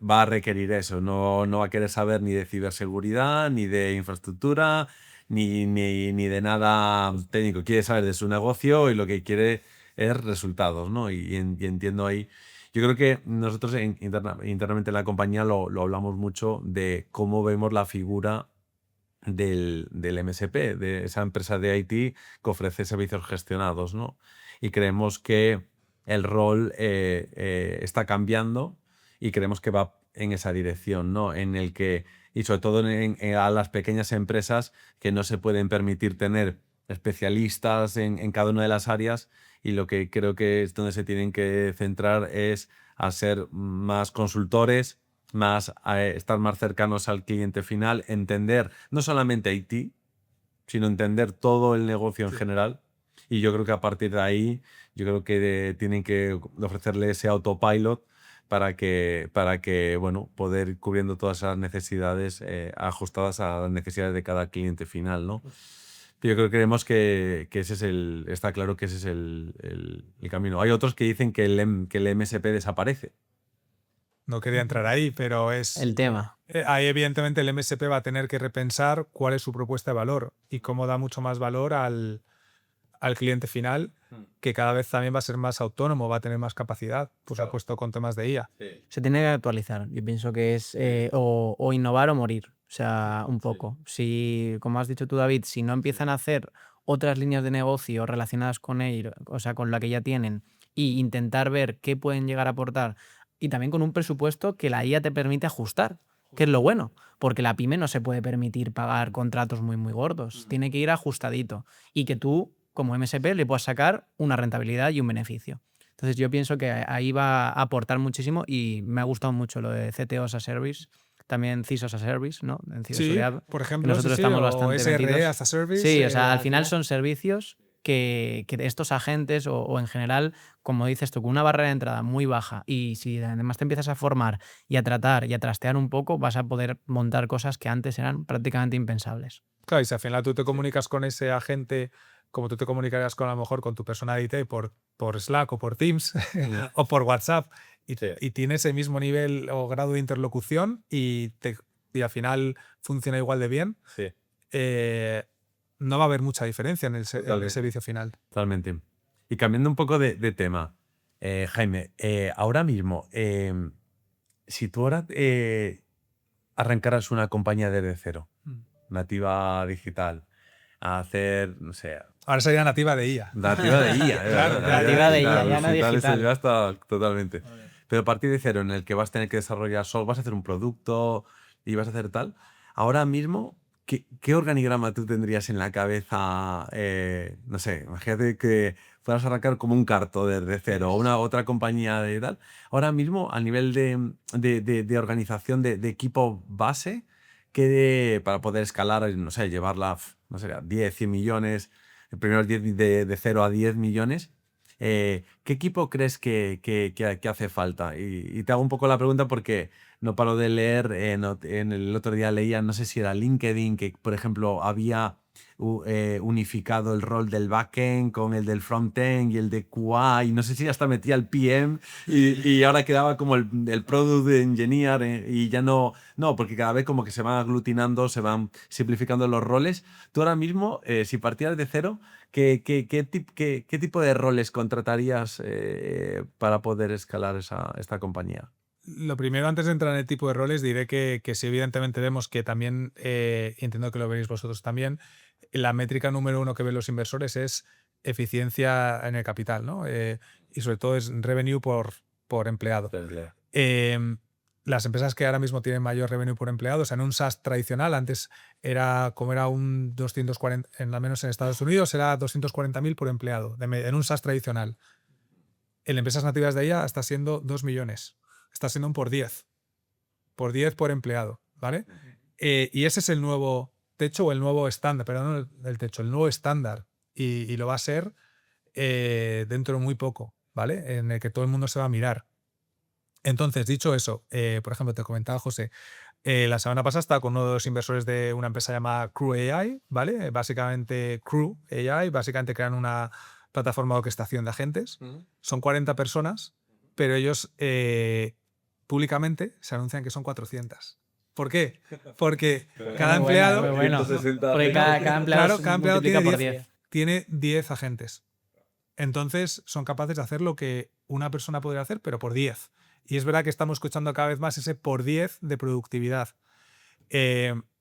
va a requerir eso, no va a querer saber ni de ciberseguridad, ni de infraestructura, ni de nada técnico. Quiere saber de su negocio y lo que quiere es resultados, ¿no? Y entiendo ahí. Yo creo que nosotros internamente en la compañía lo hablamos mucho de cómo vemos la figura del MSP, de esa empresa de IT que ofrece servicios gestionados, ¿no? Y creemos que el rol está cambiando y creemos que va en esa dirección, ¿no? En el que, y sobre todo a las pequeñas empresas que no se pueden permitir tener especialistas en cada una de las áreas, y lo que creo que es donde se tienen que centrar es a ser más consultores, estar más cercanos al cliente final, entender no solamente IT, sino entender todo el negocio en general. Y yo creo que a partir de ahí, yo creo que tienen que ofrecerle ese autopilot para que bueno, poder ir cubriendo todas esas necesidades ajustadas a las necesidades de cada cliente final, ¿no? Yo creo que creemos que ese está claro que ese es el camino. Hay otros que dicen que el MSP desaparece. No quería entrar ahí, pero es... El tema. Ahí evidentemente el MSP va a tener que repensar cuál es su propuesta de valor y cómo da mucho más valor al cliente final, que cada vez también va a ser más autónomo, va a tener más capacidad, por supuesto, con temas de IA. Se tiene que actualizar. Yo pienso que es o innovar o morir. O sea, un poco. Si, como has dicho tú, David, si no empiezan a hacer otras líneas de negocio relacionadas con él, o sea, con la que ya tienen, y intentar ver qué pueden llegar a aportar, y también con un presupuesto que la IA te permite ajustar, que es lo bueno, porque la pyme no se puede permitir pagar contratos muy, muy gordos. Tiene que ir ajustadito y que tú, como MSP, le puedas sacar una rentabilidad y un beneficio. Entonces yo pienso que ahí va a aportar muchísimo y me ha gustado mucho lo de CTOs as a Service, también CISOs as a Service, ¿no? En Sí, ciberseguridad, por que ejemplo, nosotros sí, estamos o bastante SRE metidos. as a Service. Sí, o sea, al final final son servicios que estos agentes o en general, como dices tú, con una barrera de entrada muy baja, y si además te empiezas a formar y a tratar y a trastear un poco, vas a poder montar cosas que antes eran prácticamente impensables. Claro, y si al final tú te comunicas con ese agente como tú te comunicarías con a lo mejor con tu persona de IT por Slack o por Teams o por WhatsApp y tiene ese mismo nivel o grado de interlocución y al final funciona igual de bien, no va a haber mucha diferencia en el servicio final. Totalmente. Y cambiando un poco de tema, Jaime, ahora mismo, si tú ahora arrancaras una compañía desde cero, nativa digital, a hacer, no sé... Ahora sería nativa de IA. Nativa de IA. Claro, nativa de IA, ya no digital. Eso ya está totalmente. Pero a partir de cero, en el que vas a tener que desarrollar solo, vas a hacer un producto y vas a hacer tal, ahora mismo, ¿qué organigrama tú tendrías en la cabeza? No sé, imagínate que fueras a arrancar como un carto desde cero o una otra compañía de tal. Ahora mismo, a nivel de organización de equipo base, para poder escalar, no sé, llevarla, no sé, a 10, 100 millones, el primeros 10 de 0 a 10 millones, ¿qué equipo crees que hace falta? Y te hago un poco la pregunta porque no paro de leer, en el otro día leía, no sé si era LinkedIn, que por ejemplo había unificado el rol del backend con el del frontend y el de QA, y no sé si hasta metía el PM y ahora quedaba como el product engineer, y ya no, porque cada vez como que se van aglutinando, se van simplificando los roles. Tú ahora mismo, si partieras de cero, ¿qué tipo de roles contratarías para poder escalar esta compañía? Lo primero, antes de entrar en el tipo de roles, diré que sí, evidentemente vemos que también, entiendo que lo veréis vosotros también, la métrica número uno que ven los inversores es eficiencia en el capital, ¿no? Y sobre todo es revenue por empleado. Las empresas que ahora mismo tienen mayor revenue por empleado, o sea, en un SaaS tradicional, antes era un 240, al menos en Estados Unidos, era 240.000 por empleado, en un SaaS tradicional. En empresas nativas de IA está siendo 2 millones. Está siendo un por 10 por empleado, ¿vale? Y ese es el nuevo techo o el nuevo estándar, perdón, el techo, el nuevo estándar. Y lo va a ser dentro de muy poco, ¿vale? En el que todo el mundo se va a mirar. Entonces, dicho eso, por ejemplo, te comentaba José, la semana pasada estaba con uno de los inversores de una empresa llamada Crew AI, ¿vale? Básicamente, Crew AI, básicamente crean una plataforma de orquestación de agentes. Son 40 personas, pero ellos públicamente se anuncian que son 400. ¿Por qué? Porque cada empleado... Porque cada empleado, cada empleado tiene tiene 10 agentes. Entonces son capaces de hacer lo que una persona podría hacer, pero por 10. Y es verdad que estamos escuchando cada vez más ese por 10 de productividad.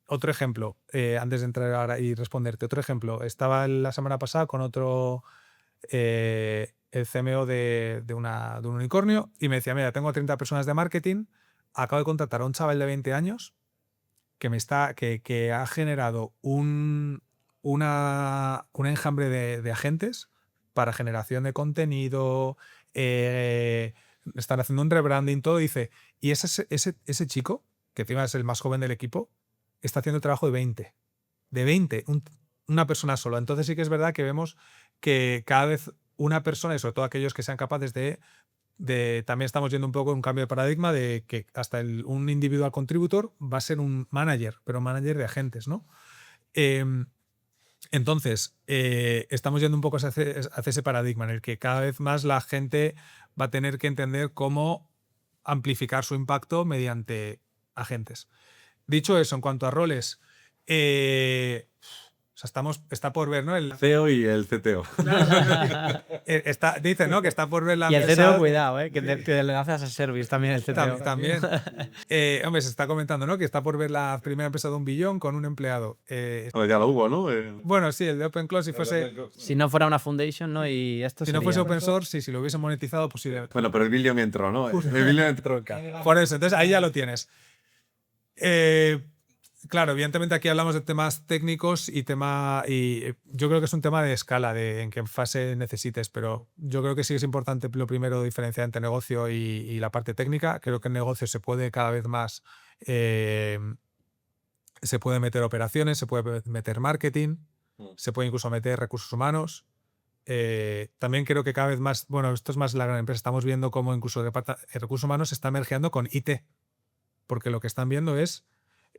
Otro ejemplo, antes de entrar ahora y responderte, otro ejemplo. Estaba la semana pasada con otro, el CMO de un unicornio, y me decía, mira, tengo 30 personas de marketing, acabo de contratar a un chaval de 20 años que ha generado un enjambre de agentes para generación de contenido, están haciendo un rebranding, todo, dice, y ese chico, que encima es el más joven del equipo, está haciendo el trabajo de 20. De 20, una persona sola. Entonces sí que es verdad que vemos que cada vez una persona, y sobre todo aquellos que sean capaces también estamos viendo un poco un cambio de paradigma de que hasta un individual contributor va a ser un manager, pero un manager de agentes, ¿no? Entonces, estamos yendo un poco hacia ese paradigma en el que cada vez más la gente va a tener que entender cómo amplificar su impacto mediante agentes. Dicho eso, en cuanto a roles, o sea, está por ver, ¿no? El CEO y el CTO. dice, ¿no? Que está por ver la Y el empresa. CTO, cuidado, que te le haces a service también el CTO. También. Hombre, se está comentando, ¿no? Que está por ver la primera empresa de 1 billón con un empleado. Bueno, ya lo hubo, ¿no? Bueno, sí, el de OpenCloud, Si no fuera una foundation, ¿no? Y esto si no fuese open source, sí, si lo hubiese monetizado, posiblemente. Bueno, pero el billón entró, ¿no? El billón entró. Por eso, entonces ahí ya lo tienes. Claro, evidentemente aquí hablamos de temas técnicos y yo creo que es un tema de escala, de en qué fase necesites, pero yo creo que sí es importante lo primero diferenciar entre negocio y la parte técnica. Creo que en negocio se puede cada vez más, se puede meter operaciones, se puede meter marketing, se puede incluso meter recursos humanos. También creo que cada vez más, bueno, esto es más la gran empresa, estamos viendo cómo incluso el recursos humanos se está mergeando con IT, porque lo que están viendo es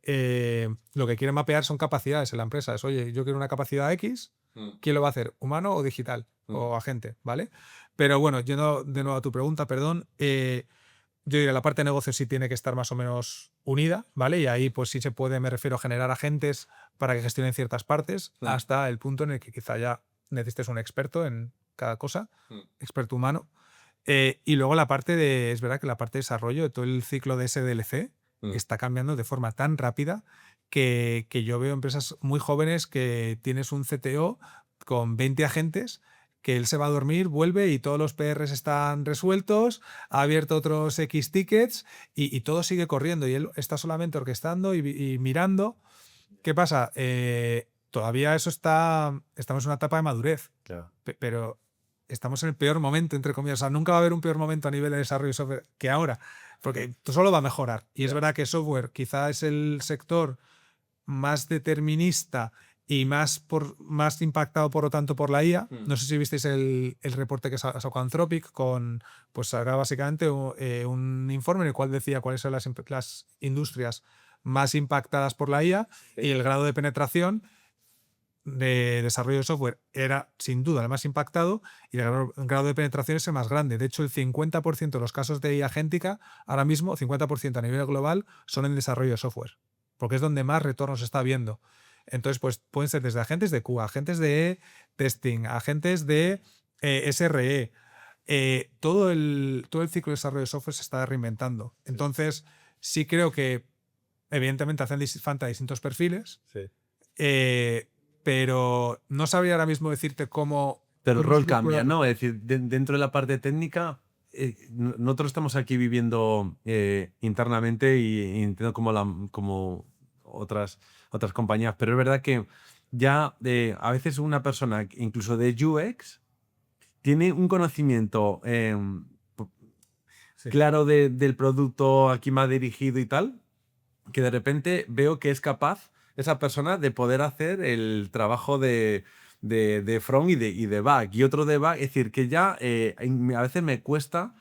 lo que quieren mapear son capacidades en la empresa. Es, oye, yo quiero una capacidad X, ¿quién lo va a hacer? ¿Humano o digital? O agente, ¿vale? Pero bueno, yendo de nuevo a tu pregunta, perdón, yo diría la parte de negocio sí tiene que estar más o menos unida, ¿vale? Y ahí pues sí se puede, me refiero, a generar agentes para que gestionen ciertas partes, hasta el punto en el que quizá ya necesites un experto en cada cosa, experto humano. Y luego la parte es verdad que la parte de desarrollo de todo el ciclo de SDLC está cambiando de forma tan rápida que yo veo empresas muy jóvenes que tienes un CTO con 20 agentes, que él se va a dormir, vuelve y todos los PRs están resueltos, ha abierto otros X tickets y todo sigue corriendo y él está solamente orquestando y mirando. ¿Qué pasa? Todavía estamos en una etapa de madurez, Claro. pero estamos en el peor momento, entre comillas. O sea, nunca va a haber un peor momento a nivel de desarrollo de software que ahora, porque solo va a mejorar. Y es verdad que software quizá es el sector más determinista y más impactado, por lo tanto, por la IA. No sé si visteis el reporte que sacó Anthropic pues era básicamente un informe en el cual decía cuáles son las industrias más impactadas por la IA y el grado de penetración de desarrollo de software era sin duda el más impactado y el grado de penetración es el más grande. De hecho, el 50% de los casos de IA agéntica, ahora mismo, 50% a nivel global, son en desarrollo de software, porque es donde más retorno se está viendo. Entonces, pues pueden ser desde agentes de QA, agentes de testing, agentes de SRE. Todo el ciclo de desarrollo de software se está reinventando. Entonces, sí creo que evidentemente hacen falta distintos perfiles. Sí. Pero no sabría ahora mismo decirte cómo... Pero el rol cambia, ¿no? Es decir, dentro de la parte técnica, nosotros estamos aquí viviendo internamente y entiendo como otras compañías, pero es verdad que ya a veces una persona, incluso de UX, tiene un conocimiento claro del producto aquí más dirigido y tal, que de repente veo que es capaz esa persona de poder hacer el trabajo de front y de back. Y otro de back, es decir, que ya a veces me cuesta.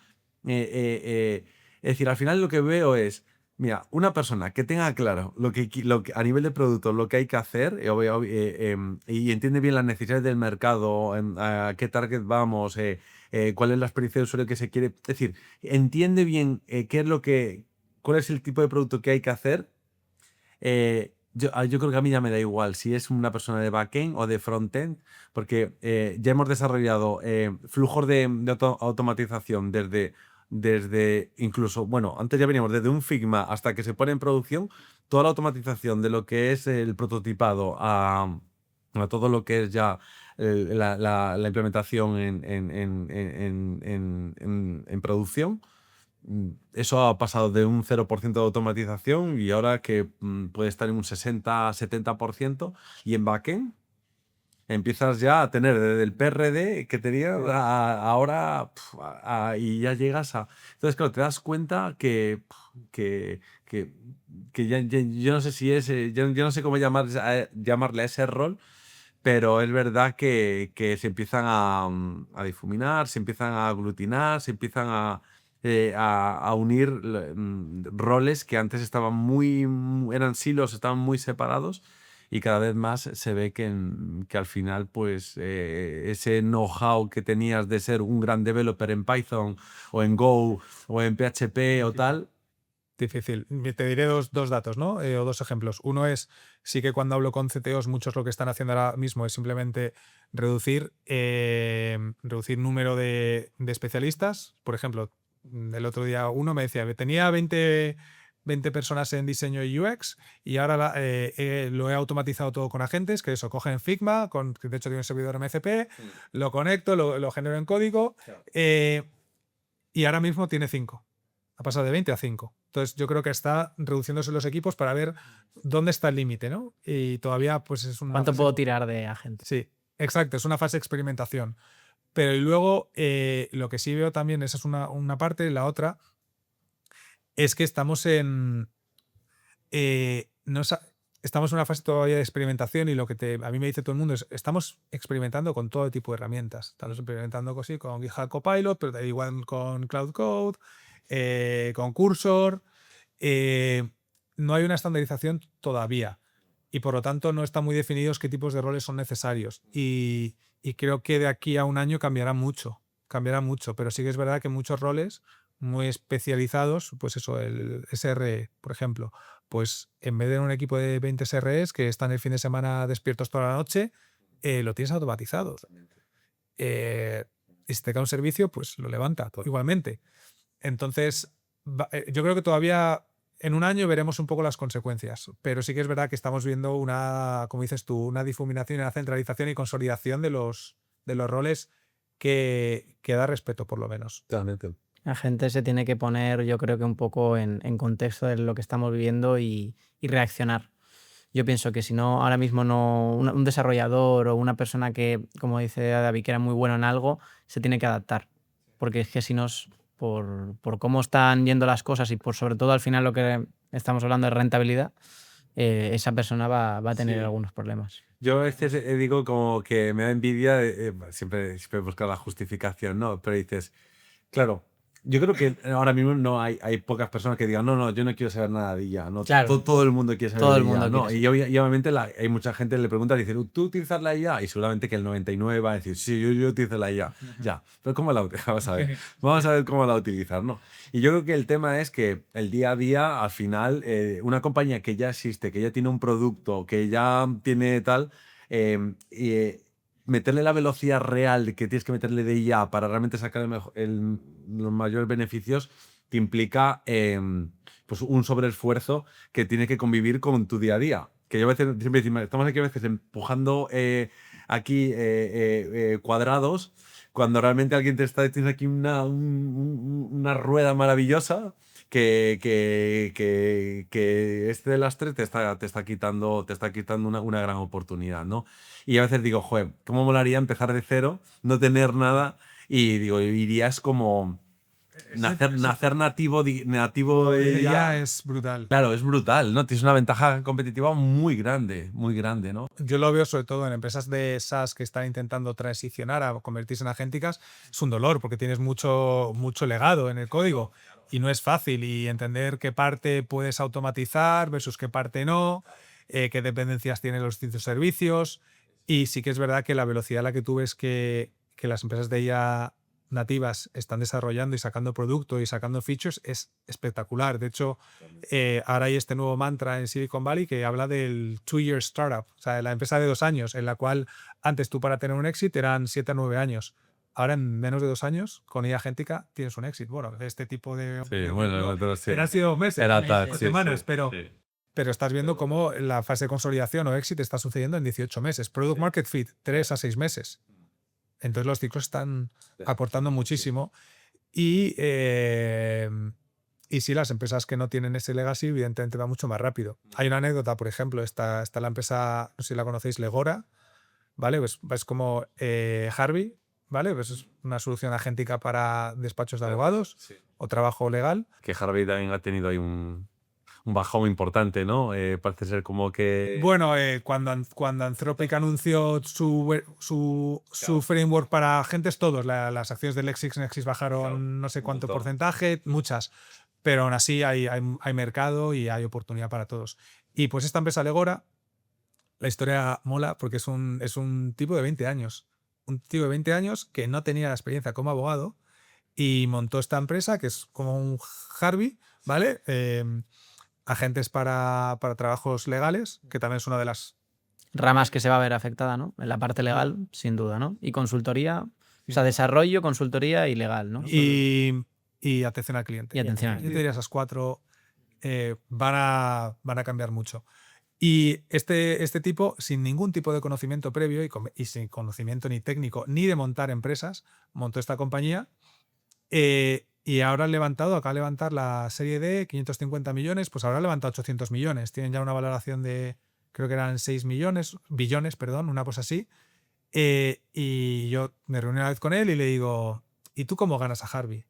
Es decir, al final lo que veo es, mira, una persona que tenga claro lo que a nivel de producto lo que hay que hacer y entiende bien las necesidades del mercado, a qué target vamos, cuál es la experiencia de usuario que se quiere. Es decir, entiende bien cuál es el tipo de producto que hay que hacer. Yo creo que a mí ya me da igual si es una persona de backend o de frontend, porque ya hemos desarrollado flujos de automatización desde incluso, bueno, antes ya veníamos desde un Figma hasta que se pone en producción, toda la automatización de lo que es el prototipado a todo lo que es ya la implementación en producción. Eso ha pasado de un 0% de automatización y ahora que puede estar en un 60-70%, y en backend empiezas ya a tener desde el PRD que tenía ahora y ya llegas a... Entonces, claro, te das cuenta que yo no sé si es... Yo no sé cómo llamarle a ese rol, pero es verdad que se empiezan a difuminar, se empiezan a aglutinar, se empiezan a unir roles que antes estaban eran silos, estaban muy separados, y cada vez más se ve que al final pues ese know-how que tenías de ser un gran developer en Python o en Go o en PHP o tal. Difícil. Te diré dos datos, ¿no? O dos ejemplos. Uno es, sí que cuando hablo con CTOs, muchos lo que están haciendo ahora mismo es simplemente reducir número de especialistas. Por ejemplo, el otro día uno me decía que tenía 20 personas en diseño y UX y ahora lo he automatizado todo con agentes, que eso, cogen Figma, que de hecho tiene un servidor MCP, lo conecto, lo genero en código y ahora mismo tiene 5. Ha pasado de 20 a 5. Entonces yo creo que está reduciéndose los equipos para ver dónde está el límite, ¿no? Y todavía pues es una ¿Cuánto puedo tirar de agentes? Sí, exacto, es una fase de experimentación. Pero y luego lo que sí veo también, esa es una parte, la otra es que estamos en estamos en una fase todavía de experimentación y lo que a mí me dice todo el mundo es estamos experimentando con todo tipo de herramientas. Estamos experimentando con GitHub Copilot, pero igual con Cloud Code, con Cursor. No hay una estandarización todavía y por lo tanto no están muy definidos qué tipos de roles son necesarios y creo que de aquí a un año cambiará mucho, pero sí que es verdad que muchos roles muy especializados, pues eso, el SRE, por ejemplo, pues en vez de un equipo de 20 SREs que están el fin de semana despiertos toda la noche, lo tienes automatizado. Y si te cae un servicio, pues lo levanta igualmente. Entonces, yo creo que todavía en un año veremos un poco las consecuencias, pero sí que es verdad que estamos viendo como dices tú, una difuminación, una centralización y consolidación de los roles que da respeto, por lo menos. Totalmente. La gente se tiene que poner, yo creo que un poco en contexto de lo que estamos viviendo y reaccionar. Yo pienso que si no, ahora mismo un desarrollador o una persona que, como dice David, que era muy bueno en algo, se tiene que adaptar. Porque es que si no, por cómo están yendo las cosas y por sobre todo al final lo que estamos hablando de rentabilidad, esa persona va a tener algunos problemas. Yo a veces digo como que me da envidia, siempre buscar la justificación, ¿no? Pero dices, claro, yo creo que ahora mismo no hay pocas personas que digan, no, yo no quiero saber nada de IA. No, claro. todo el mundo quiere saber todo de el mundo IA, ¿no? quiere Y obviamente hay mucha gente que le pregunta, dice, ¿tú utilizas la IA? Y seguramente que el 99 va a decir, sí, yo utilizo la IA. Ya, pero ¿cómo la utilizas? Vamos a ver cómo la utilizar, ¿no? Y yo creo que el tema es que el día a día, al final, una compañía que ya existe, que ya tiene un producto, que ya tiene tal, meterle la velocidad real que tienes que meterle de IA para realmente sacar los mayores beneficios te implica pues un sobreesfuerzo que tiene que convivir con tu día a día. Que yo a veces siempre decimos, estamos aquí a veces empujando cuadrados cuando realmente alguien tienes aquí una rueda maravillosa que este lastre te está quitando una gran oportunidad, ¿no? Y a veces digo, joder, ¿cómo molaría empezar de cero, no tener nada? Y digo, irías como nacer nativo de ya es brutal. Claro, es brutal, ¿no? Tienes una ventaja competitiva muy grande, ¿no? Yo lo veo sobre todo en empresas de SaaS que están intentando transicionar a convertirse en agénticas. Es un dolor porque tienes mucho legado en el código y no es fácil y entender qué parte puedes automatizar versus qué parte no, qué dependencias tienen los distintos servicios. Y sí que es verdad que la velocidad a la que tú ves que las empresas de IA nativas están desarrollando y sacando producto y sacando features es espectacular. De hecho, ahora hay este nuevo mantra en Silicon Valley que habla del 2-year startup, o sea, de la empresa de 2 años, en la cual antes tú para tener un éxito eran 7 a 9 años. Ahora en menos de 2 años, con IA agéntica, tienes un éxito. Bueno, este tipo de... Sí, bueno, sí. Han sido meses, semanas, sí, pero... Sí. Pero estás viendo cómo la fase de consolidación o éxito está sucediendo en 18 meses. Product Market Fit, 3 a 6 meses. Entonces los ciclos están aportando muchísimo. Y sí, las empresas que no tienen ese legacy, evidentemente va mucho más rápido. Hay una anécdota, por ejemplo, está la empresa, no sé si la conocéis, Legora, ¿vale? Pues es como Harvey, ¿vale? Pues es una solución agéntica para despachos de abogados o trabajo legal. Que Harvey también ha tenido ahí un bajón importante, ¿no? Parece ser como que... Bueno, cuando Anthropic anunció su framework para agentes, todos, las acciones de LexisNexis bajaron no sé cuánto porcentaje, muchas, pero aún así hay mercado y hay oportunidad para todos. Y pues esta empresa Legora la historia mola porque es un tipo de 20 años. Un tío de 20 años que no tenía la experiencia como abogado y montó esta empresa que es como un Harvey, ¿vale? Agentes para trabajos legales, que también es una de las... Ramas que se va a ver afectada, ¿no? En la parte legal, sin duda, ¿no? Y consultoría, o sea, desarrollo, consultoría y legal, ¿no? Y atención al cliente. Y atención al Yo te cliente. diría esas 4 van a cambiar mucho. Y este tipo, sin ningún tipo de conocimiento previo y sin conocimiento ni técnico ni de montar empresas, montó esta compañía y ahora acaba de levantar la serie D, 550 millones, pues ahora ha levantado 800 millones. Tienen ya una valoración de, creo que eran 6 billones, perdón, una cosa así. Y yo me reuní una vez con él y le digo, ¿y tú cómo ganas a Harvey?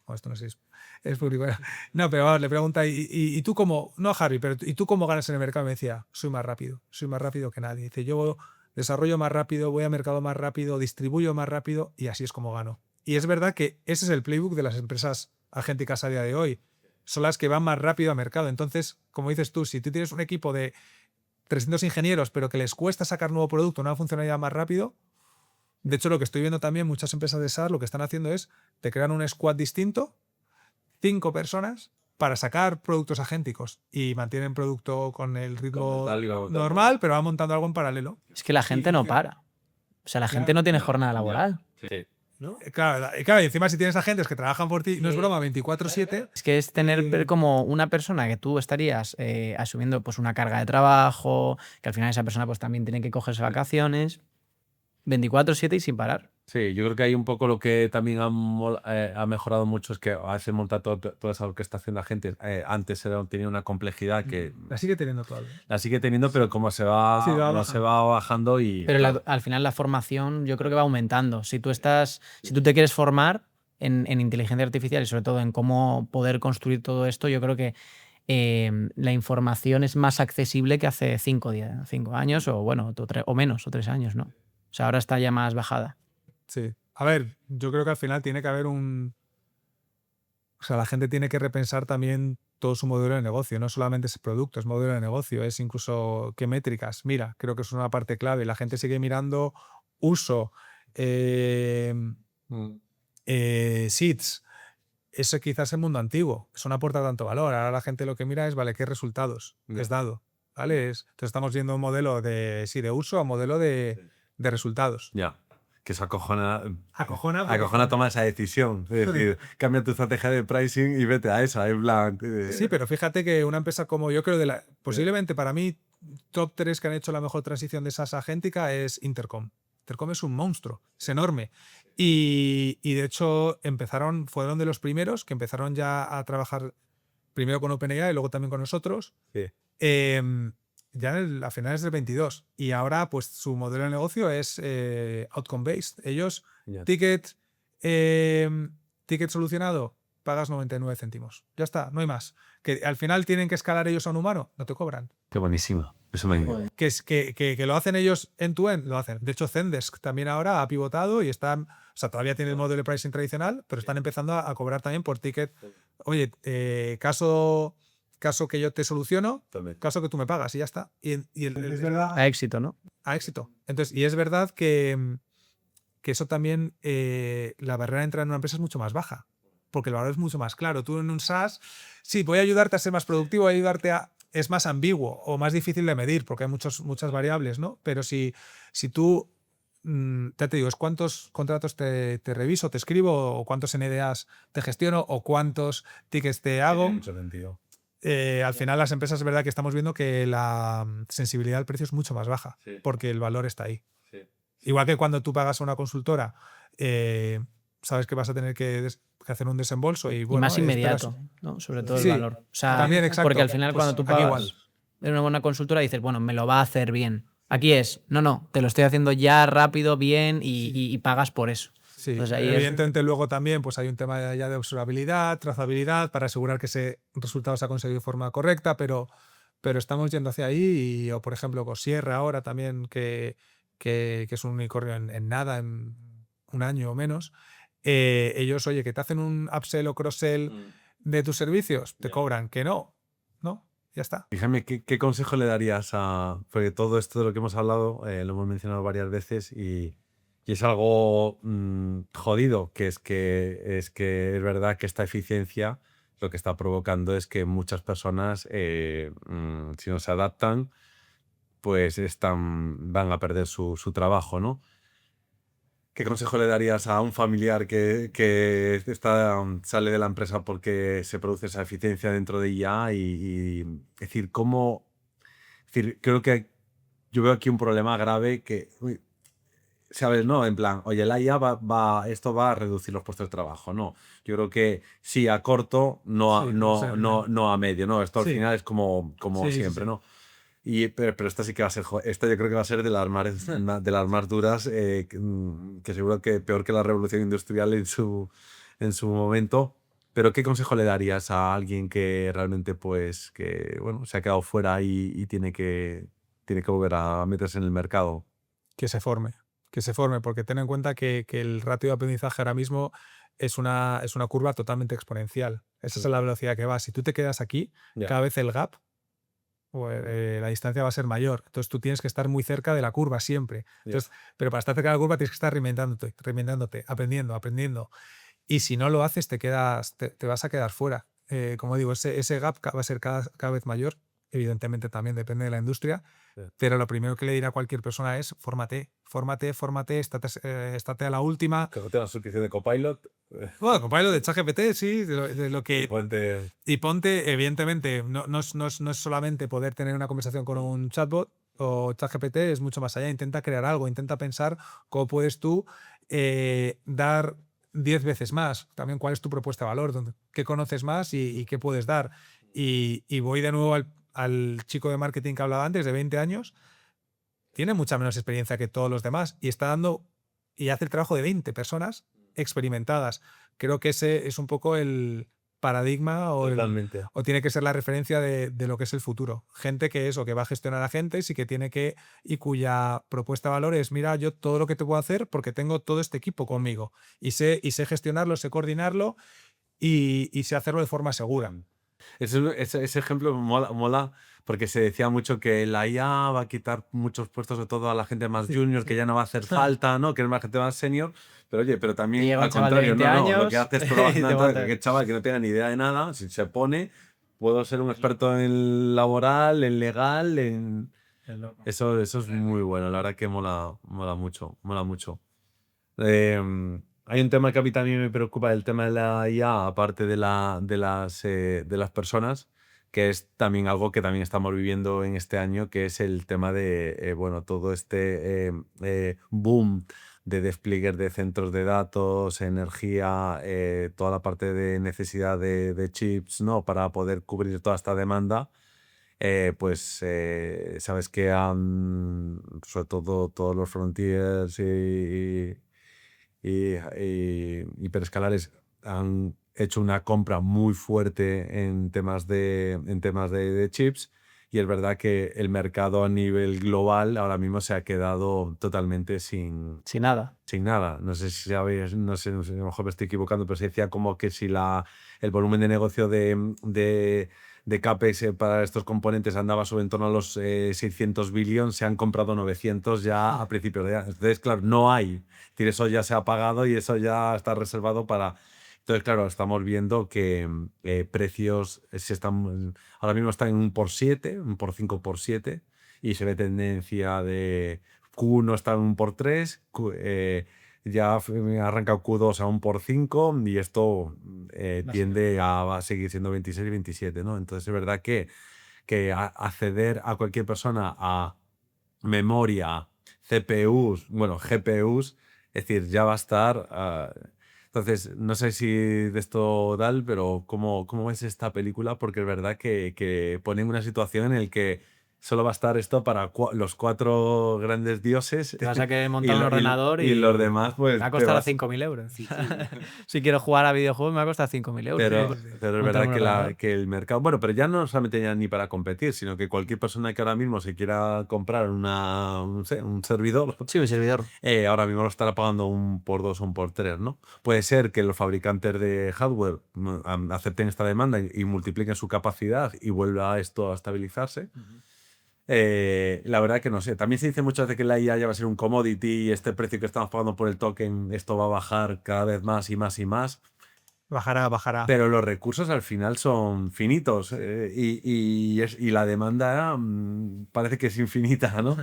Oh, esto no sé, es público. No, pero vamos, le pregunta, ¿y tú cómo, no a Harvey, pero ¿y tú cómo ganas en el mercado? Me decía, soy más rápido que nadie. Dice, yo desarrollo más rápido, voy a mercado más rápido, distribuyo más rápido y así es como gano. Y es verdad que ese es el playbook de las empresas agénticas a día de hoy. Son las que van más rápido a mercado. Entonces, como dices tú, si tú tienes un equipo de 300 ingenieros, pero que les cuesta sacar nuevo producto, una funcionalidad más rápido, de hecho, lo que estoy viendo también, muchas empresas de SaaS lo que están haciendo es, te crean un squad distinto, 5 personas, para sacar productos agénticos y mantienen producto con el ritmo normal, pero van montando algo en paralelo. Es que la gente no para. O sea, la gente no tiene jornada laboral. Sí. ¿No? Claro, y encima si tienes agentes que trabajan por ti, no es broma, 24/7. Es que es tener como una persona que tú estarías asumiendo pues una carga de trabajo, que al final esa persona pues también tiene que cogerse vacaciones, 24/7 y sin parar. Sí, yo creo que hay un poco lo que también ha mejorado mucho es que a veces montar toda esa orquestación de agentes antes tenía una complejidad que La sigue teniendo todavía. la sigue teniendo, pero como se va, Sí, va se va bajando y... Pero al final la formación yo creo que va aumentando. Si tú te quieres formar en inteligencia artificial y sobre todo en cómo poder construir todo esto, yo creo que la información es más accesible que hace 5 años o bueno, o menos, o 3 años, ¿no? O sea, ahora está ya más bajada. Sí. A ver, yo creo que al final tiene que haber o sea, la gente tiene que repensar también todo su modelo de negocio. No solamente es producto, es modelo de negocio, es incluso qué métricas. Mira, creo que es una parte clave. La gente sigue mirando uso, seeds. Eso quizás es el mundo antiguo. Eso no aporta tanto valor. Ahora la gente lo que mira es, vale, ¿qué resultados es dado? ¿Vale? Entonces estamos viendo un modelo de uso a modelo de resultados. Ya. Que eso acojona Acojona. tomar esa decisión. Es decir, cambia tu estrategia de pricing y vete a esa, en plan. Sí, pero fíjate que una empresa como yo creo posiblemente para mí top 3 que han hecho la mejor transición de SaaS agéntica es Intercom. Intercom es un monstruo, es enorme. Y de hecho fueron de los primeros que empezaron ya a trabajar primero con OpenAI y luego también con nosotros. Sí. Ya a finales del 22. Y ahora, pues su modelo de negocio es outcome-based. Ellos, ticket solucionado, pagas 99 céntimos. Ya está, no hay más. Que al final tienen que escalar ellos a un humano, no te cobran. Qué buenísimo. Eso me encanta. Que lo hacen ellos end-to-end, lo hacen. De hecho, Zendesk también ahora ha pivotado y están, o sea, todavía tiene el modelo de pricing tradicional, pero están empezando a cobrar también por ticket. Oye, caso que yo te soluciono, caso que tú me pagas y ya está. Y es verdad. A éxito, ¿no? A éxito. Entonces, y es verdad que eso también, la barrera de entrar en una empresa es mucho más baja, porque el valor es mucho más claro. Tú en un SaaS, sí, voy a ayudarte a ser más productivo, voy a ayudarte a... Es más ambiguo o más difícil de medir porque hay muchas variables, ¿no? Pero si tú, ya te digo, es cuántos contratos te reviso, te escribo, o cuántos NDAs te gestiono, o cuántos tickets te hago. Tiene mucho sentido. Al final las empresas es verdad que estamos viendo que la sensibilidad al precio es mucho más baja, porque el valor está ahí. Sí. Igual que cuando tú pagas a una consultora, sabes que vas a tener que hacer un desembolso y, bueno, y más inmediato, ¿no? Sobre todo el valor. O sea, también, exacto. Porque al final cuando tú pagas en una buena consultora dices, bueno, me lo va a hacer bien. Aquí es, no, te lo estoy haciendo ya rápido, bien y pagas por eso. Sí, entonces, ahí evidentemente luego también pues hay un tema ya de observabilidad, trazabilidad, para asegurar que ese resultado se ha conseguido de forma correcta, pero estamos yendo hacia ahí. O por ejemplo con Sierra ahora también, que es un unicornio en nada, en un año o menos. Ellos, oye, que te hacen un upsell o cross-sell de tus servicios, te cobran que no. Ya está. Fíjame, ¿qué consejo le darías a...? Porque todo esto de lo que hemos hablado lo hemos mencionado varias veces y es algo jodido, que es verdad que esta eficiencia lo que está provocando es que muchas personas, si no se adaptan, pues van a perder su trabajo, ¿no? ¿Qué consejo le darías a un familiar que sale de la empresa porque se produce esa eficiencia dentro de IA? Es decir, es decir, creo que yo veo aquí un problema grave que, ¿sabes? No, en plan, oye, la IA esto va a reducir los puestos de trabajo. No, yo creo que sí a corto, Sí, puede ser. no a medio, ¿no? Esto al Sí, final es como sí, sí, siempre, sí. ¿no? Pero esta sí que va a ser, esta yo creo que va a ser de las más duras, que seguro que peor que la revolución industrial en su momento. Pero ¿qué consejo le darías a alguien que realmente, pues, que, bueno, se ha quedado fuera y tiene que volver a meterse en el mercado? Que se forme. Que se forme, porque ten en cuenta que el ratio de aprendizaje ahora mismo es una curva totalmente exponencial. Esa es Sí. la velocidad que va. Si tú te quedas aquí, Ya. cada vez el gap la distancia va a ser mayor. Entonces tú tienes que estar muy cerca de la curva siempre. Ya. Entonces, pero para estar cerca de la curva tienes que estar reinventándote, aprendiendo, aprendiendo. Y si no lo haces, te vas a quedar fuera. Como digo, ese gap va a ser cada vez mayor. Evidentemente también depende de la industria, Sí. pero lo primero que le dirá a cualquier persona es fórmate, estate a la última. Que no tenga suscripción de Copilot. Bueno, compañero de ChatGPT, sí, de lo que Ponte... y ponte, evidentemente, no es solamente poder tener una conversación con un chatbot o ChatGPT, es mucho más allá. Intenta crear algo, intenta pensar cómo puedes tú dar 10 veces más. También cuál es tu propuesta de valor, qué conoces más y qué puedes dar. Y voy de nuevo al chico de marketing que hablaba antes, de 20 años, tiene mucha menos experiencia que todos los demás y está dando y hace el trabajo de 20 personas experimentadas. Creo que ese es un poco el paradigma Totalmente. o tiene que ser la referencia de lo que es el futuro. Gente que eso, que va a gestionar a gente y que tiene que y cuya propuesta de valor es, mira, yo todo lo que te puedo hacer porque tengo todo este equipo conmigo y sé gestionarlo, sé coordinarlo y sé hacerlo de forma segura. Ese ejemplo mola porque se decía mucho que la IA va a quitar muchos puestos, de todo a la gente más Sí, junior, sí. que ya no va a hacer falta, ¿no? Que es más gente más senior. Pero oye, pero Te también llega un al chaval de contrario, 20 no. Lo que años hace es trabajando y te entonces, monta. que chaval que no tenga ni idea de nada, si se pone, puedo ser un experto en laboral, en legal, en... Eso es muy bueno, la verdad que mola mucho, mola mucho. Hay un tema que a mí también me preocupa, el tema de la IA, aparte de las personas, que es también algo que también estamos viviendo en este año, que es el tema de, bueno, todo este boom de despliegues de centros de datos, energía, toda la parte de necesidad de chips, ¿no? Para poder cubrir toda esta demanda. Pues sabes que sobre todo todos los frontiers y hiperescalares han hecho una compra muy fuerte en temas de chips, y es verdad que el mercado a nivel global ahora mismo se ha quedado totalmente Sin nada. sin nada. No sé si sabéis, no sé, a lo mejor me estoy equivocando, pero se decía como que si el volumen de negocio de CAPEX para estos componentes andaba sobre en torno a los 600 billones, se han comprado 900 ya a principios de año. Entonces, claro, no hay. Es decir, eso ya se ha pagado y eso ya está reservado para... Entonces, claro, estamos viendo que precios ahora mismo están en un por 7, un por 5 por 7, y se ve tendencia de Q1 está en un por 3, ya arranca Q2 a un por 5, y esto tiende a seguir siendo 26 y 27, ¿no? Entonces es verdad que acceder a cualquier persona a memoria, CPUs, bueno, GPUs, es decir, ya va a estar... entonces, no sé si de esto pero ¿cómo ves esta película? Porque es verdad que pone en una situación en la que solo va a estar esto para los 4 grandes dioses. Te vas a querer montar un ordenador y los demás, pues. Me va a costar 5.000 euros. Sí, sí. Si quiero jugar a videojuegos, me va a costar 5.000 euros. Pero es montar verdad un que, ordenador. que el mercado. Bueno, pero ya no solamente ya ni para competir, sino que cualquier persona que ahora mismo se quiera comprar no sé, un servidor. Sí, un servidor. Ahora mismo lo estará pagando un por 2 o un por 3, ¿no? Puede ser que los fabricantes de hardware acepten esta demanda y multipliquen su capacidad y vuelva esto a estabilizarse. La verdad que no sé. También se dice muchas veces que la IA ya va a ser un commodity y este precio que estamos pagando por el token, esto va a bajar cada vez más y más y más. Bajará. Pero los recursos al final son finitos y la demanda parece que es infinita, ¿no? Sí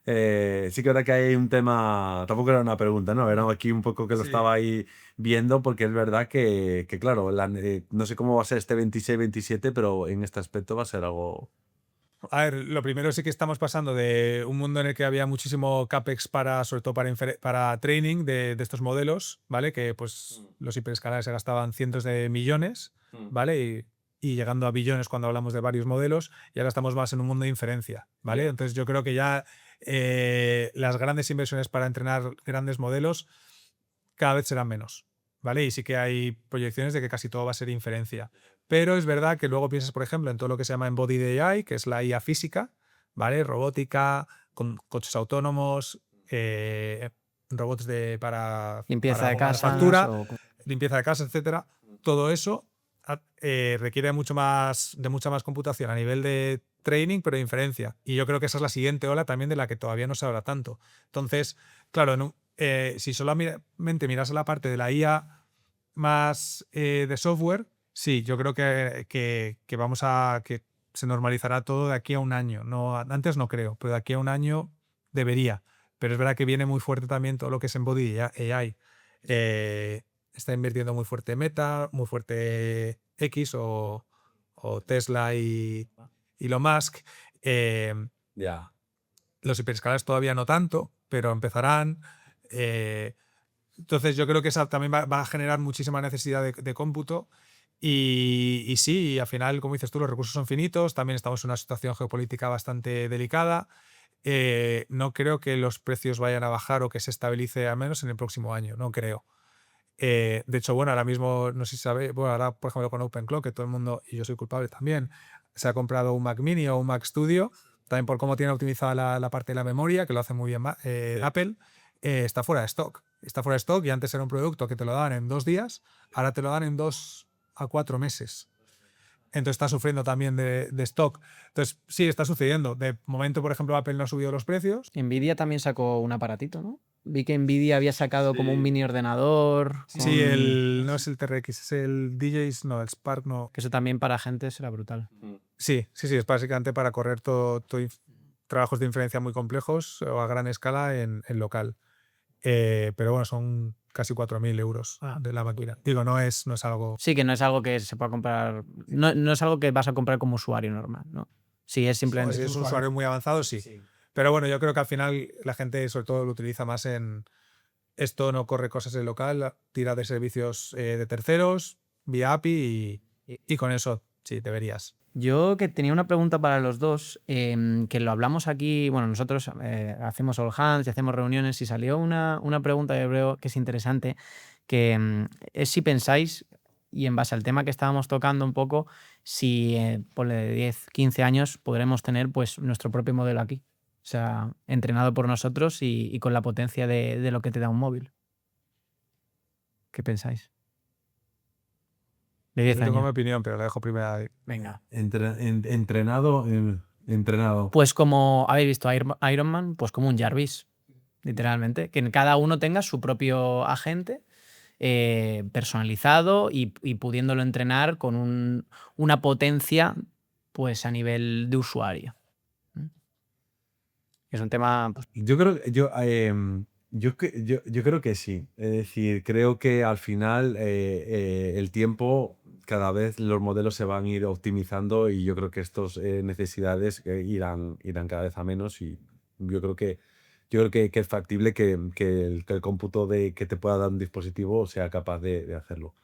que es verdad que hay un tema, tampoco era una pregunta, ¿no? Era aquí un poco que lo estaba ahí viendo porque es verdad que claro, no sé cómo va a ser este 26-27, pero en este aspecto va a ser algo... A ver, lo primero sí que estamos pasando de un mundo en el que había muchísimo CAPEX sobre todo para training de estos modelos, ¿vale? Que pues los hiperescalares se gastaban cientos de millones, ¿vale? Y llegando a billones cuando hablamos de varios modelos, y ahora estamos más en un mundo de inferencia, ¿vale? Entonces yo creo que ya las grandes inversiones para entrenar grandes modelos cada vez serán menos, ¿vale? Y sí que hay proyecciones de que casi todo va a ser inferencia. Pero es verdad que luego piensas, por ejemplo, en todo lo que se llama Embodied AI, que es la IA física, ¿vale? Robótica, con coches autónomos, robots para Limpieza de casas. manufactura, limpieza de casas, etcétera. Todo eso requiere mucha más computación a nivel de training, pero de inferencia. Y yo creo que esa es la siguiente ola también de la que todavía no se habla tanto. Entonces, claro, si solamente miras a la parte de la IA más de software, sí, yo creo que vamos que se normalizará todo de aquí a un año. No, antes no creo, pero de aquí a un año debería. Pero es verdad que viene muy fuerte también todo lo que es Embodied AI. Está invirtiendo muy fuerte Meta, muy fuerte X o Tesla y Elon Musk. Los hiperescalares todavía no tanto, pero empezarán. Entonces yo creo que esa también va a generar muchísima necesidad de cómputo y sí, al final, como dices tú, los recursos son finitos, también estamos en una situación geopolítica bastante delicada. No creo que los precios vayan a bajar o que se estabilice al menos en el próximo año, no creo. De hecho, bueno, ahora mismo, no sé si sabéis, bueno, ahora por ejemplo con OpenClock, que todo el mundo, y yo soy culpable también, se ha comprado un Mac Mini o un Mac Studio, también por cómo tiene optimizada la parte de la memoria, que lo hace muy bien Apple, está fuera de stock. Está fuera de stock y antes era un producto que te lo daban en 2 días, ahora te lo dan en 2 a 4 meses. Entonces está sufriendo también de stock. Entonces sí, está sucediendo. De momento, por ejemplo, Apple no ha subido los precios. Nvidia también sacó un aparatito, ¿no? Vi que Nvidia había sacado como un mini ordenador. Sí, no es el TRX, es el DJs, no, el Spark no. Que eso también para gente será brutal. Sí, es básicamente para correr todo trabajos de inferencia muy complejos o a gran escala en local. Pero bueno, son casi 4.000 euros de la máquina. Digo, no es algo... Sí, que no es algo que se pueda comprar, no es algo que vas a comprar como usuario normal, ¿no? Sí, es simplemente... Si es un usuario muy avanzado, sí. Pero bueno, yo creo que al final la gente sobre todo lo utiliza más en... Esto no corre cosas en local, tira de servicios de terceros, vía API y con eso sí, deberías. Yo que tenía una pregunta para los dos, que lo hablamos aquí, bueno, nosotros hacemos all hands y hacemos reuniones y salió una pregunta que creo que es interesante, que es si pensáis, y en base al tema que estábamos tocando un poco, si por 10, 15 años podremos tener pues nuestro propio modelo aquí. O sea, entrenado por nosotros y con la potencia de lo que te da un móvil. ¿Qué pensáis? De 10 Yo tengo mi años. opinión, pero la dejo primero. Venga. Entrenado. Pues como habéis visto Iron Man, pues como un Jarvis, literalmente. Que cada uno tenga su propio agente personalizado y pudiéndolo entrenar con una potencia pues a nivel de usuario. Es un tema... Pues, Yo creo que sí. Es decir, creo que al final el tiempo, cada vez los modelos se van a ir optimizando y yo creo que estas necesidades irán cada vez a menos y yo creo que es factible que el cómputo que te pueda dar un dispositivo sea capaz de hacerlo.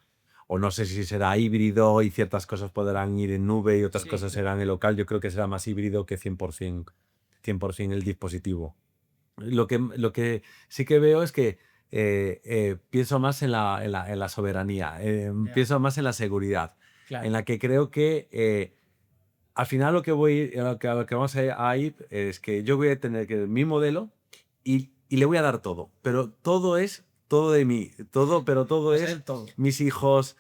o no sé si será híbrido y ciertas cosas podrán ir en nube y otras cosas serán en local. Yo creo que será más híbrido que 100% el dispositivo. Lo que sí que veo es que pienso más en la soberanía, pienso más en la seguridad, Claro. en la que creo que al final lo que vamos a ir es que yo voy a tener mi modelo y le voy a dar todo, pero todo es todo de mí, todo es todo. mis hijos,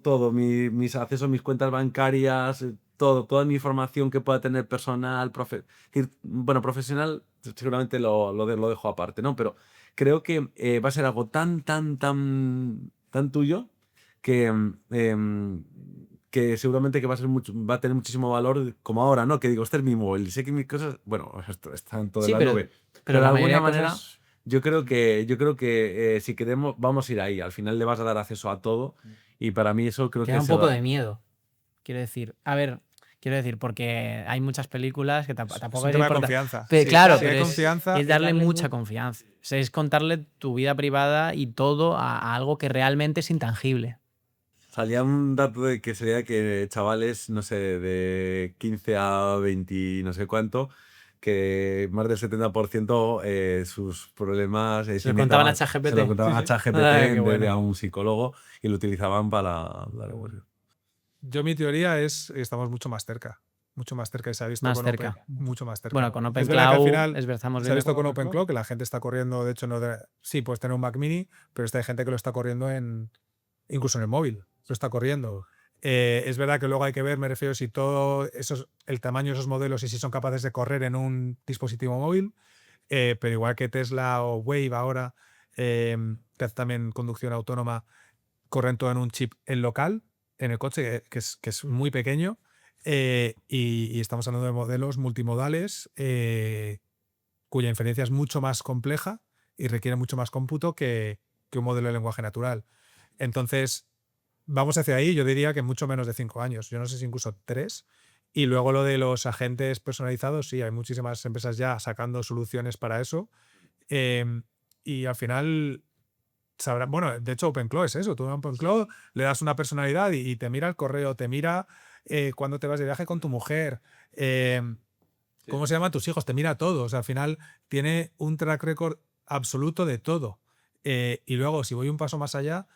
todo, mis accesos a mis cuentas bancarias, toda mi información que pueda tener personal, bueno, profesional, seguramente lo dejo aparte, ¿no? Pero creo que va a ser algo tan tuyo que, que seguramente que va a tener muchísimo valor como ahora, ¿no? Que digo, este es mi móvil, sé que mis cosas, bueno, esto está en todo Sí, en la pero, nube, pero pero de la alguna mayoría de manera cosas... yo creo que si queremos vamos a ir ahí, al final le vas a dar acceso a todo y para mí eso creo Que que da un poco de miedo, quiero decir. A ver, porque hay muchas películas que Es tampoco un es tema de importante. confianza. Pero, Sí, claro, si hay pero confianza, es darle mucha confianza. O sea, es contarle tu vida privada y todo a algo que realmente es intangible. Salía un dato de que sería que chavales, no sé, de 15 a 20 y no sé cuánto, que más del 70% sus problemas Se lo contaban a ChatGPT. se lo contaban a ChatGPT Ah, qué en vez de bueno. a un psicólogo y lo utilizaban para dar yo mi teoría es que estamos mucho más cerca. Mucho más cerca y se ha visto Más con cerca. Open. Mucho más cerca. Bueno, con Es verdad que al OpenCloud final estamos se ha viendo visto con con OpenCloud que la gente está corriendo, de hecho, sí, puedes tener un Mac mini, pero hay gente que lo está corriendo incluso en el móvil. Lo está corriendo. Es verdad que luego hay que ver, me refiero, si todo el tamaño de esos modelos y si son capaces de correr en un dispositivo móvil, pero igual que Tesla o Wave ahora, que hace también conducción autónoma, corren todo en un chip en local, en el coche, que es muy pequeño, y estamos hablando de modelos multimodales cuya inferencia es mucho más compleja y requiere mucho más cómputo que un modelo de lenguaje natural. Entonces, vamos hacia ahí, yo diría que mucho menos de 5 años, yo no sé si incluso 3. Y luego lo de los agentes personalizados, sí, hay muchísimas empresas ya sacando soluciones para eso. Y al final bueno, de hecho OpenClaw es eso, tú a OpenClaw le das una personalidad y te mira el correo, te mira cuando te vas de viaje con tu mujer, cómo se llaman tus hijos, te mira todo, o sea, al final tiene un track record absoluto de todo. Y luego, si voy un paso más allá,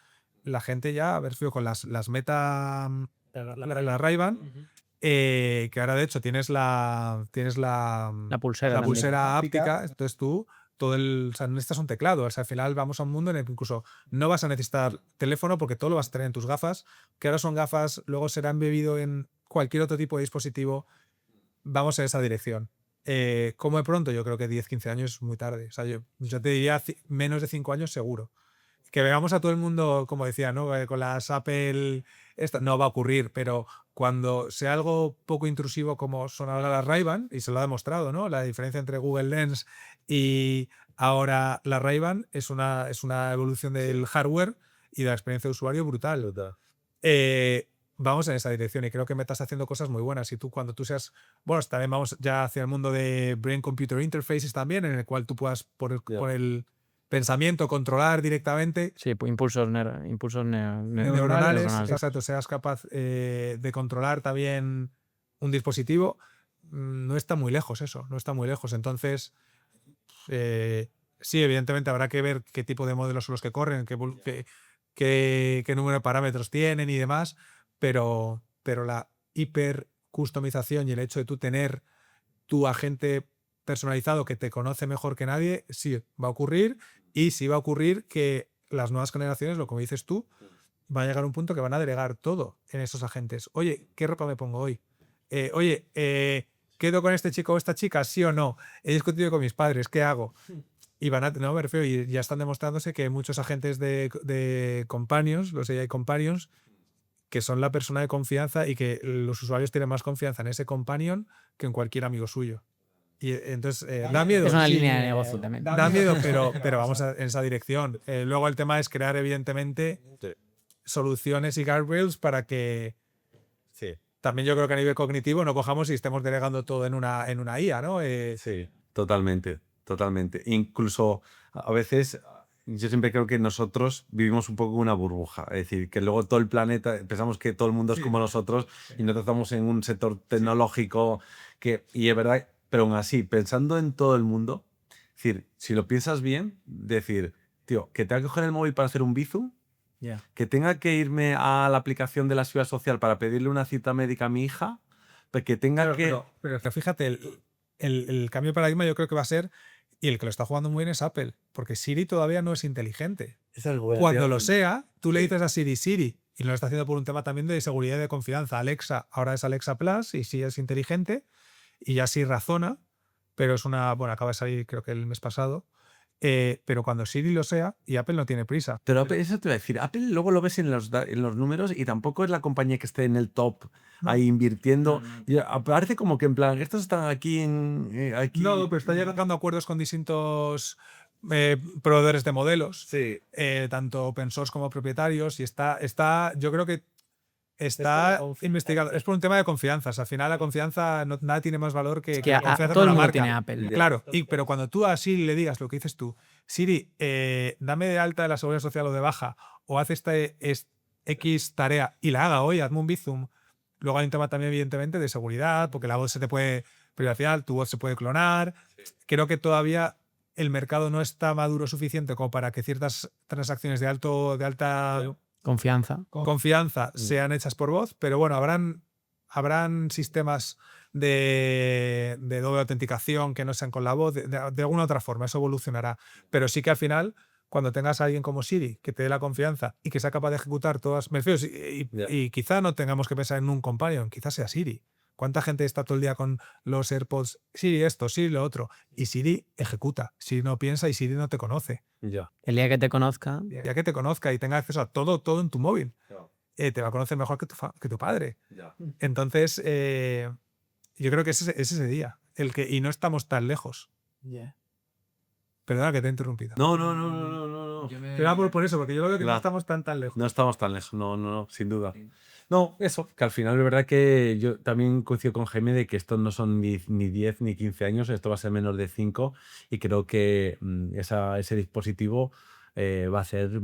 la gente ya, a ver, fío, con las Meta, la Ray-Ban, que ahora de hecho tienes la pulsera también. pulsera áptica, entonces tú o sea, no necesitas un teclado, o sea, al final vamos a un mundo en el que incluso no vas a necesitar teléfono porque todo lo vas a tener en tus gafas, que ahora son gafas, luego será embebido en cualquier otro tipo de dispositivo. Vamos en esa dirección. ¿Cómo de pronto? Yo creo que 10-15 años es muy tarde. O sea, yo te diría menos de 5 años seguro. Que veamos a todo el mundo, como decía, ¿no? Con las Apple, no va a ocurrir, pero cuando sea algo poco intrusivo como son ahora las Ray-Ban, y se lo ha demostrado, ¿no? La diferencia entre Google Lens y ahora la Ray-Ban es una evolución del hardware y de la experiencia de usuario brutal. Vamos en esa dirección y creo que Meta está haciendo cosas muy buenas. Y cuando tú seas, bueno, también vamos ya hacia el mundo de Brain Computer Interfaces también, en el cual tú puedas por el pensamiento controlar directamente. Sí, impulsos neuronales. Exacto, seas capaz de controlar también un dispositivo. No está muy lejos eso, no está muy lejos. Entonces, sí, evidentemente habrá que ver qué tipo de modelos son los que corren, qué número de parámetros tienen y demás, pero la hiper customización y el hecho de tú tener tu agente personalizado que te conoce mejor que nadie, sí va a ocurrir, y sí va a ocurrir que las nuevas generaciones, lo como dices tú, va a llegar a un punto que van a delegar todo en esos agentes. Oye, ¿qué ropa me pongo hoy? Oye, ¿quedo con este chico o esta chica? ¿Sí o no? He discutido con mis padres, ¿qué hago? Y no, me refiero, y ya están demostrándose que muchos agentes de companions, los AI companions, que son la persona de confianza y que los usuarios tienen más confianza en ese companion que en cualquier amigo suyo. Y entonces, da miedo. Es una sí, línea de negocio también. Da miedo, pero vamos en esa dirección. Luego el tema es crear, evidentemente, soluciones y guardrails para que también yo creo que a nivel cognitivo no cojamos y estemos delegando todo en una IA, ¿no? Sí, totalmente. Incluso a veces yo siempre creo que nosotros vivimos un poco una burbuja. Es decir, que luego todo el planeta, pensamos que todo el mundo es como nosotros y nosotros estamos en un sector tecnológico y es verdad, pero aún así, pensando en todo el mundo, es decir, si lo piensas bien, decir, tío, que tenga que coger el móvil para hacer un Bizum, que tenga que irme a la aplicación de la Seguridad Social para pedirle una cita médica a mi hija, que tenga Pero fíjate, el cambio de paradigma yo creo que va a ser, y el que lo está jugando muy bien es Apple, porque Siri todavía no es inteligente. Cuando lo sea, tú le dices a Siri, Siri, y lo está haciendo por un tema también de seguridad y de confianza. Alexa, ahora es Alexa Plus, y sí es inteligente, y ya sí razona, pero es bueno, acaba de salir creo que el mes pasado. Pero cuando Siri lo sea, y Apple no tiene prisa. Pero Apple, eso te iba a decir, Apple luego lo ves en los números y tampoco es la compañía que esté en el top ahí invirtiendo. Y parece como que en plan, estos están aquí aquí. No, pero está llegando a acuerdos con distintos proveedores de modelos, tanto open source como propietarios, y yo creo que está investigado. Es por un tema de confianzas. Al final la confianza, nada tiene más valor que la confianza todo con el la mundo marca. tiene Apple. Claro, pero cuando tú a Siri le digas lo que dices tú, Siri, dame de alta de la Seguridad Social o de baja, o haz esta X tarea y la haga hoy, hazme un Bizum. Luego hay un tema también, evidentemente, de seguridad, porque la voz se te puede privacidad, tu voz se puede clonar. Creo que todavía el mercado no está maduro suficiente como para que ciertas transacciones de alta confianza sean hechas por voz, pero bueno, habrán sistemas de doble autenticación que no sean con la voz, de alguna otra forma, eso evolucionará. Pero sí que al final, cuando tengas a alguien como Siri que te dé la confianza y que sea capaz de ejecutar todas, me refiero, y quizá no tengamos que pensar en un companion, quizás sea Siri. ¿Cuánta gente está todo el día con los AirPods? Siri esto, Siri lo otro. Y Siri ejecuta. Siri no piensa y Siri no te conoce. El día que te conozca. El día que te conozca y tenga acceso a todo en tu móvil, te va a conocer mejor que tu padre. Entonces, yo creo que es ese día. Y no estamos tan lejos. Perdona que te he interrumpido. No. Pero por eso, porque yo creo que no estamos tan lejos. No estamos tan lejos, no, sin duda. No, eso, que al final es verdad que yo también coincido con Jaime de que estos no son ni 10 ni 15 años, esto va a ser menos de 5 y creo que ese dispositivo va a ser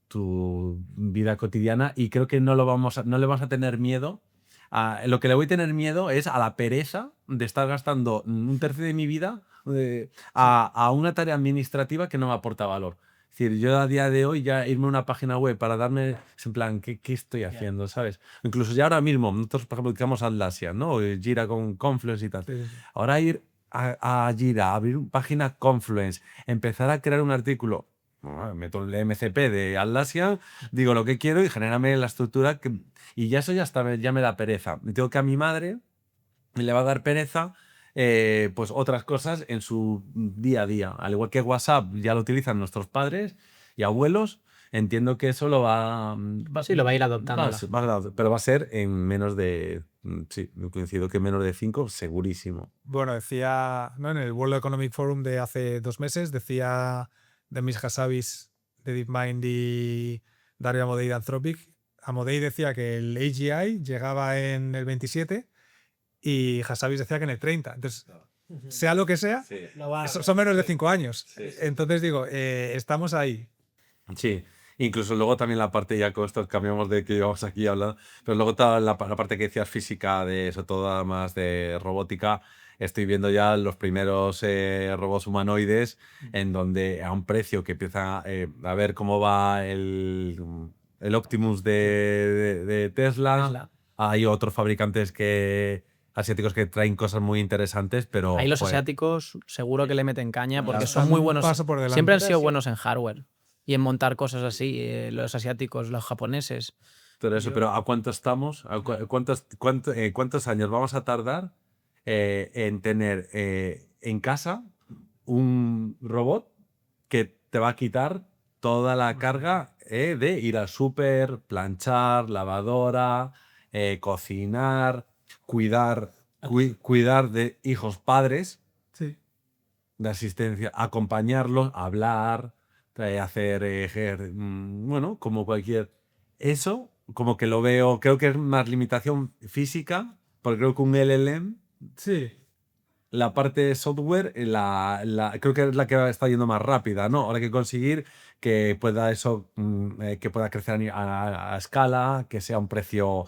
tu vida cotidiana y creo que no le vamos a tener miedo. Lo que le voy a tener miedo es a la pereza de estar gastando un tercio de mi vida a una tarea administrativa que no me aporta valor. Es decir, yo a día de hoy ya irme a una página web para darme, en plan, ¿qué estoy haciendo? ¿Sabes? Incluso ya ahora mismo, nosotros por ejemplo utilizamos Atlassian, ¿no? Jira con Confluence y tal. Sí. Ahora ir a Jira, abrir una página Confluence, empezar a crear un artículo, meto el MCP de Atlassian, digo lo que quiero y genérame la estructura y ya eso ya me da pereza. Tengo que a mi madre le va a dar pereza pues otras cosas en su día a día. Al igual que WhatsApp ya lo utilizan nuestros padres y abuelos, entiendo que eso lo va a ir adoptando. Pero va a ser en menos de... Sí, coincido que menos de 5, segurísimo. Bueno, decía, ¿no? En el World Economic Forum de hace 2 meses, decía Demis Hassabis de DeepMind y Dario Amodei de Anthropic. Amodei decía que el AGI llegaba en el 27 y Hassabis decía que en el 30. Entonces, sea lo que sea, son menos de 5 años. Entonces digo, estamos ahí. Sí, incluso luego también la parte, ya con esto cambiamos de que llevamos aquí hablando, pero luego toda la parte que decías física, de eso, toda más de robótica, estoy viendo ya los primeros robots humanoides en donde a un precio que empieza a ver cómo va el Optimus de Tesla. Hay otros fabricantes asiáticos que traen cosas muy interesantes, pero... Ahí los asiáticos seguro que le meten caña porque son muy buenos. Siempre han sido buenos en hardware y en montar cosas así, los asiáticos, los japoneses. Pero ¿a cuánto estamos? ¿Cuántos años vamos a tardar en tener en casa un robot que te va a quitar toda la carga de ir al súper, planchar, lavadora, cocinar, cuidar de hijos padres, de asistencia, acompañarlos, hablar, hacer, bueno, como cualquier... Eso, como que lo veo, creo que es más limitación física, porque creo que un LLM la parte de software, creo que es la que está yendo más rápida, ¿no? Ahora hay que conseguir que pueda que pueda crecer a escala, que sea un precio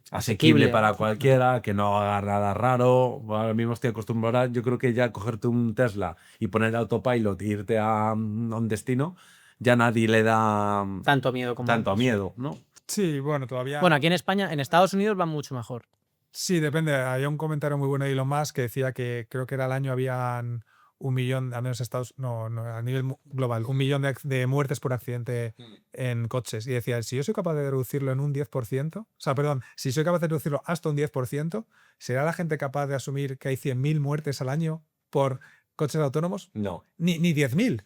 asequible para cualquiera, que no haga nada raro. Ahora mismo estoy acostumbrado, yo creo que ya cogerte un Tesla y poner autopilot e irte a un destino, ya nadie le da tanto miedo como antes. miedo, ¿no? Sí, bueno, todavía... Bueno, aquí en España, en Estados Unidos va mucho mejor. Sí, depende. Había un comentario muy bueno de Elon Musk que decía que creo que era al año habían 1 millón, al menos a nivel global, 1 millón de muertes por accidente en coches. Y decía, si yo soy capaz de reducirlo en un 10%, o sea, perdón, si soy capaz de reducirlo hasta un 10%, ¿será la gente capaz de asumir que hay 100.000 muertes al año por coches autónomos? No. Ni 10.000.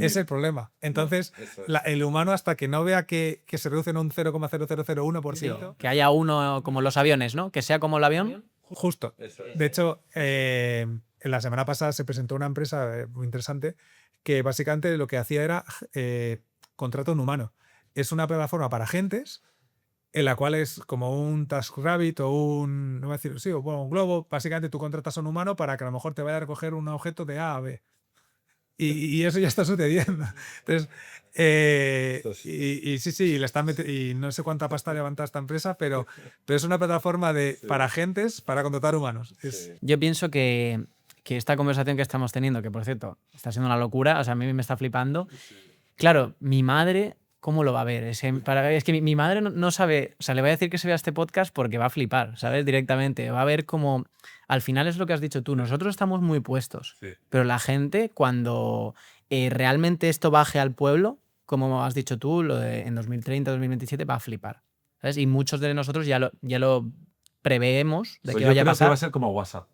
Es el problema. Entonces, No, el humano, hasta que no vea que se reduce en un 0,0001%... Sí, que haya uno como los aviones, ¿no? Que sea como el avión. Justo. De hecho, en la semana pasada se presentó una empresa muy interesante que básicamente lo que hacía era contrato en humano. Es una plataforma para agentes en la cual es como un TaskRabbit o no voy a decir, sí, bueno, un globo. Básicamente tú contratas a un humano para que a lo mejor te vaya a recoger un objeto de A a B. Y eso ya está sucediendo. Entonces, sí, le están y no sé cuánta pasta levanta esta empresa, pero es una plataforma para agentes para contratar humanos. Yo pienso que esta conversación que estamos teniendo, que por cierto está siendo una locura, o sea, a mí me está flipando. Claro, mi madre, ¿cómo lo va a ver? Es que mi madre no sabe, o sea, le voy a decir que se vea este podcast porque va a flipar, ¿sabes? Directamente. Va a ver como, al final es lo que has dicho tú, nosotros estamos muy puestos, pero la gente cuando realmente esto baje al pueblo, como has dicho tú, en 2030, 2027 va a flipar, ¿sabes? Y muchos de nosotros ya lo preveemos de que vaya a pasar. Que va a ser como WhatsApp.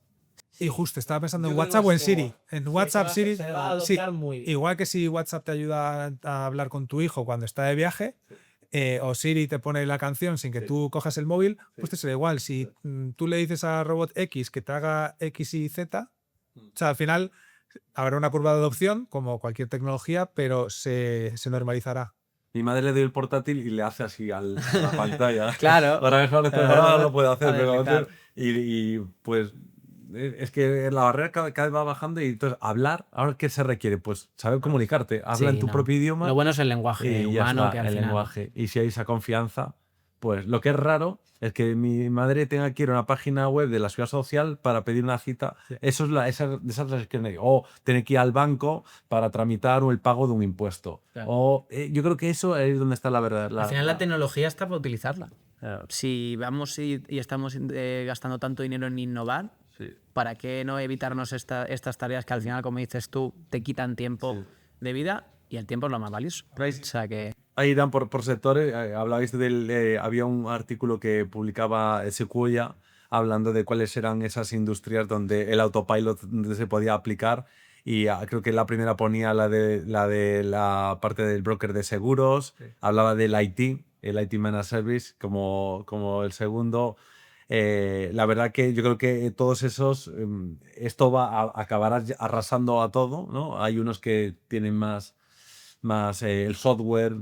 Y justo, estaba pensando en WhatsApp o en Siri. En WhatsApp, Siri, sí, muy... igual que si WhatsApp te ayuda a hablar con tu hijo cuando está de viaje, o Siri te pone la canción sin que tú cojas el móvil, pues te será igual. Si tú le dices a Robot X que te haga X y Z, o sea, al final habrá una curva de adopción, como cualquier tecnología, pero se normalizará. Mi madre le doy el portátil y le hace así a la pantalla. Claro. Ahora lo puede hacer, pero y pues es que la barrera cada vez va bajando y entonces hablar, ¿ahora qué se requiere? Pues saber comunicarte, habla en tu propio idioma. Lo bueno es el lenguaje humano, que al final... lenguaje. Y si hay esa confianza, pues lo que es raro es que mi madre tenga que ir a una página web de la Seguridad Social para pedir una cita. Sí. Eso es esas que me digo. O tener que ir al banco para tramitar el pago de un impuesto. Claro. O yo creo que eso es donde está la verdad. Al final la tecnología está para utilizarla. Claro. Si vamos y estamos gastando tanto dinero en innovar, ¿para qué no evitarnos estas tareas que al final, como dices tú, te quitan tiempo de vida? Y el tiempo es lo más valioso. O sea que... Ahí irán por sectores. Hablabais había un artículo que publicaba Sequoia hablando de cuáles eran esas industrias donde el autopilot se podía aplicar. Y creo que la primera ponía la de la parte del broker de seguros. Sí. Hablaba del IT, el IT Managed Service, como el segundo. La verdad que yo creo que todos esos, esto va a acabar arrasando a todo, ¿no? Hay unos que tienen más el software,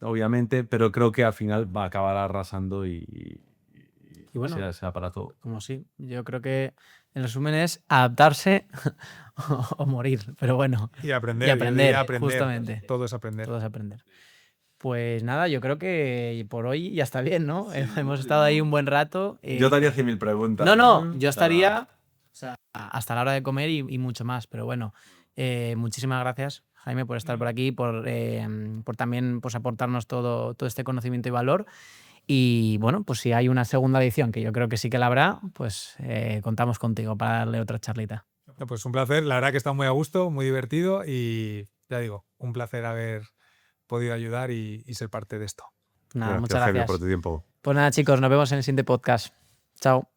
obviamente, pero creo que al final va a acabar arrasando y bueno, sea para todo. Como sí, yo creo que en resumen es adaptarse o morir, pero bueno. Y aprender, justamente. Todo es aprender. Todo es aprender. Pues nada, yo creo que por hoy ya está bien, ¿no? Sí, Hemos estado ahí un buen rato. Yo te haría 100.000 preguntas. No, yo estaría hasta la hora de comer y mucho más, pero bueno, muchísimas gracias, Jaime, por estar por aquí, por también pues, aportarnos todo este conocimiento y valor. Y bueno, pues si hay una segunda edición, que yo creo que sí que la habrá, pues contamos contigo para darle otra charlita. Pues un placer, la verdad que está muy a gusto, muy divertido y ya digo, un placer haber podido ayudar y ser parte de esto. Nada, muchas gracias por tu tiempo. Pues nada, chicos, nos vemos en el siguiente podcast. Chao.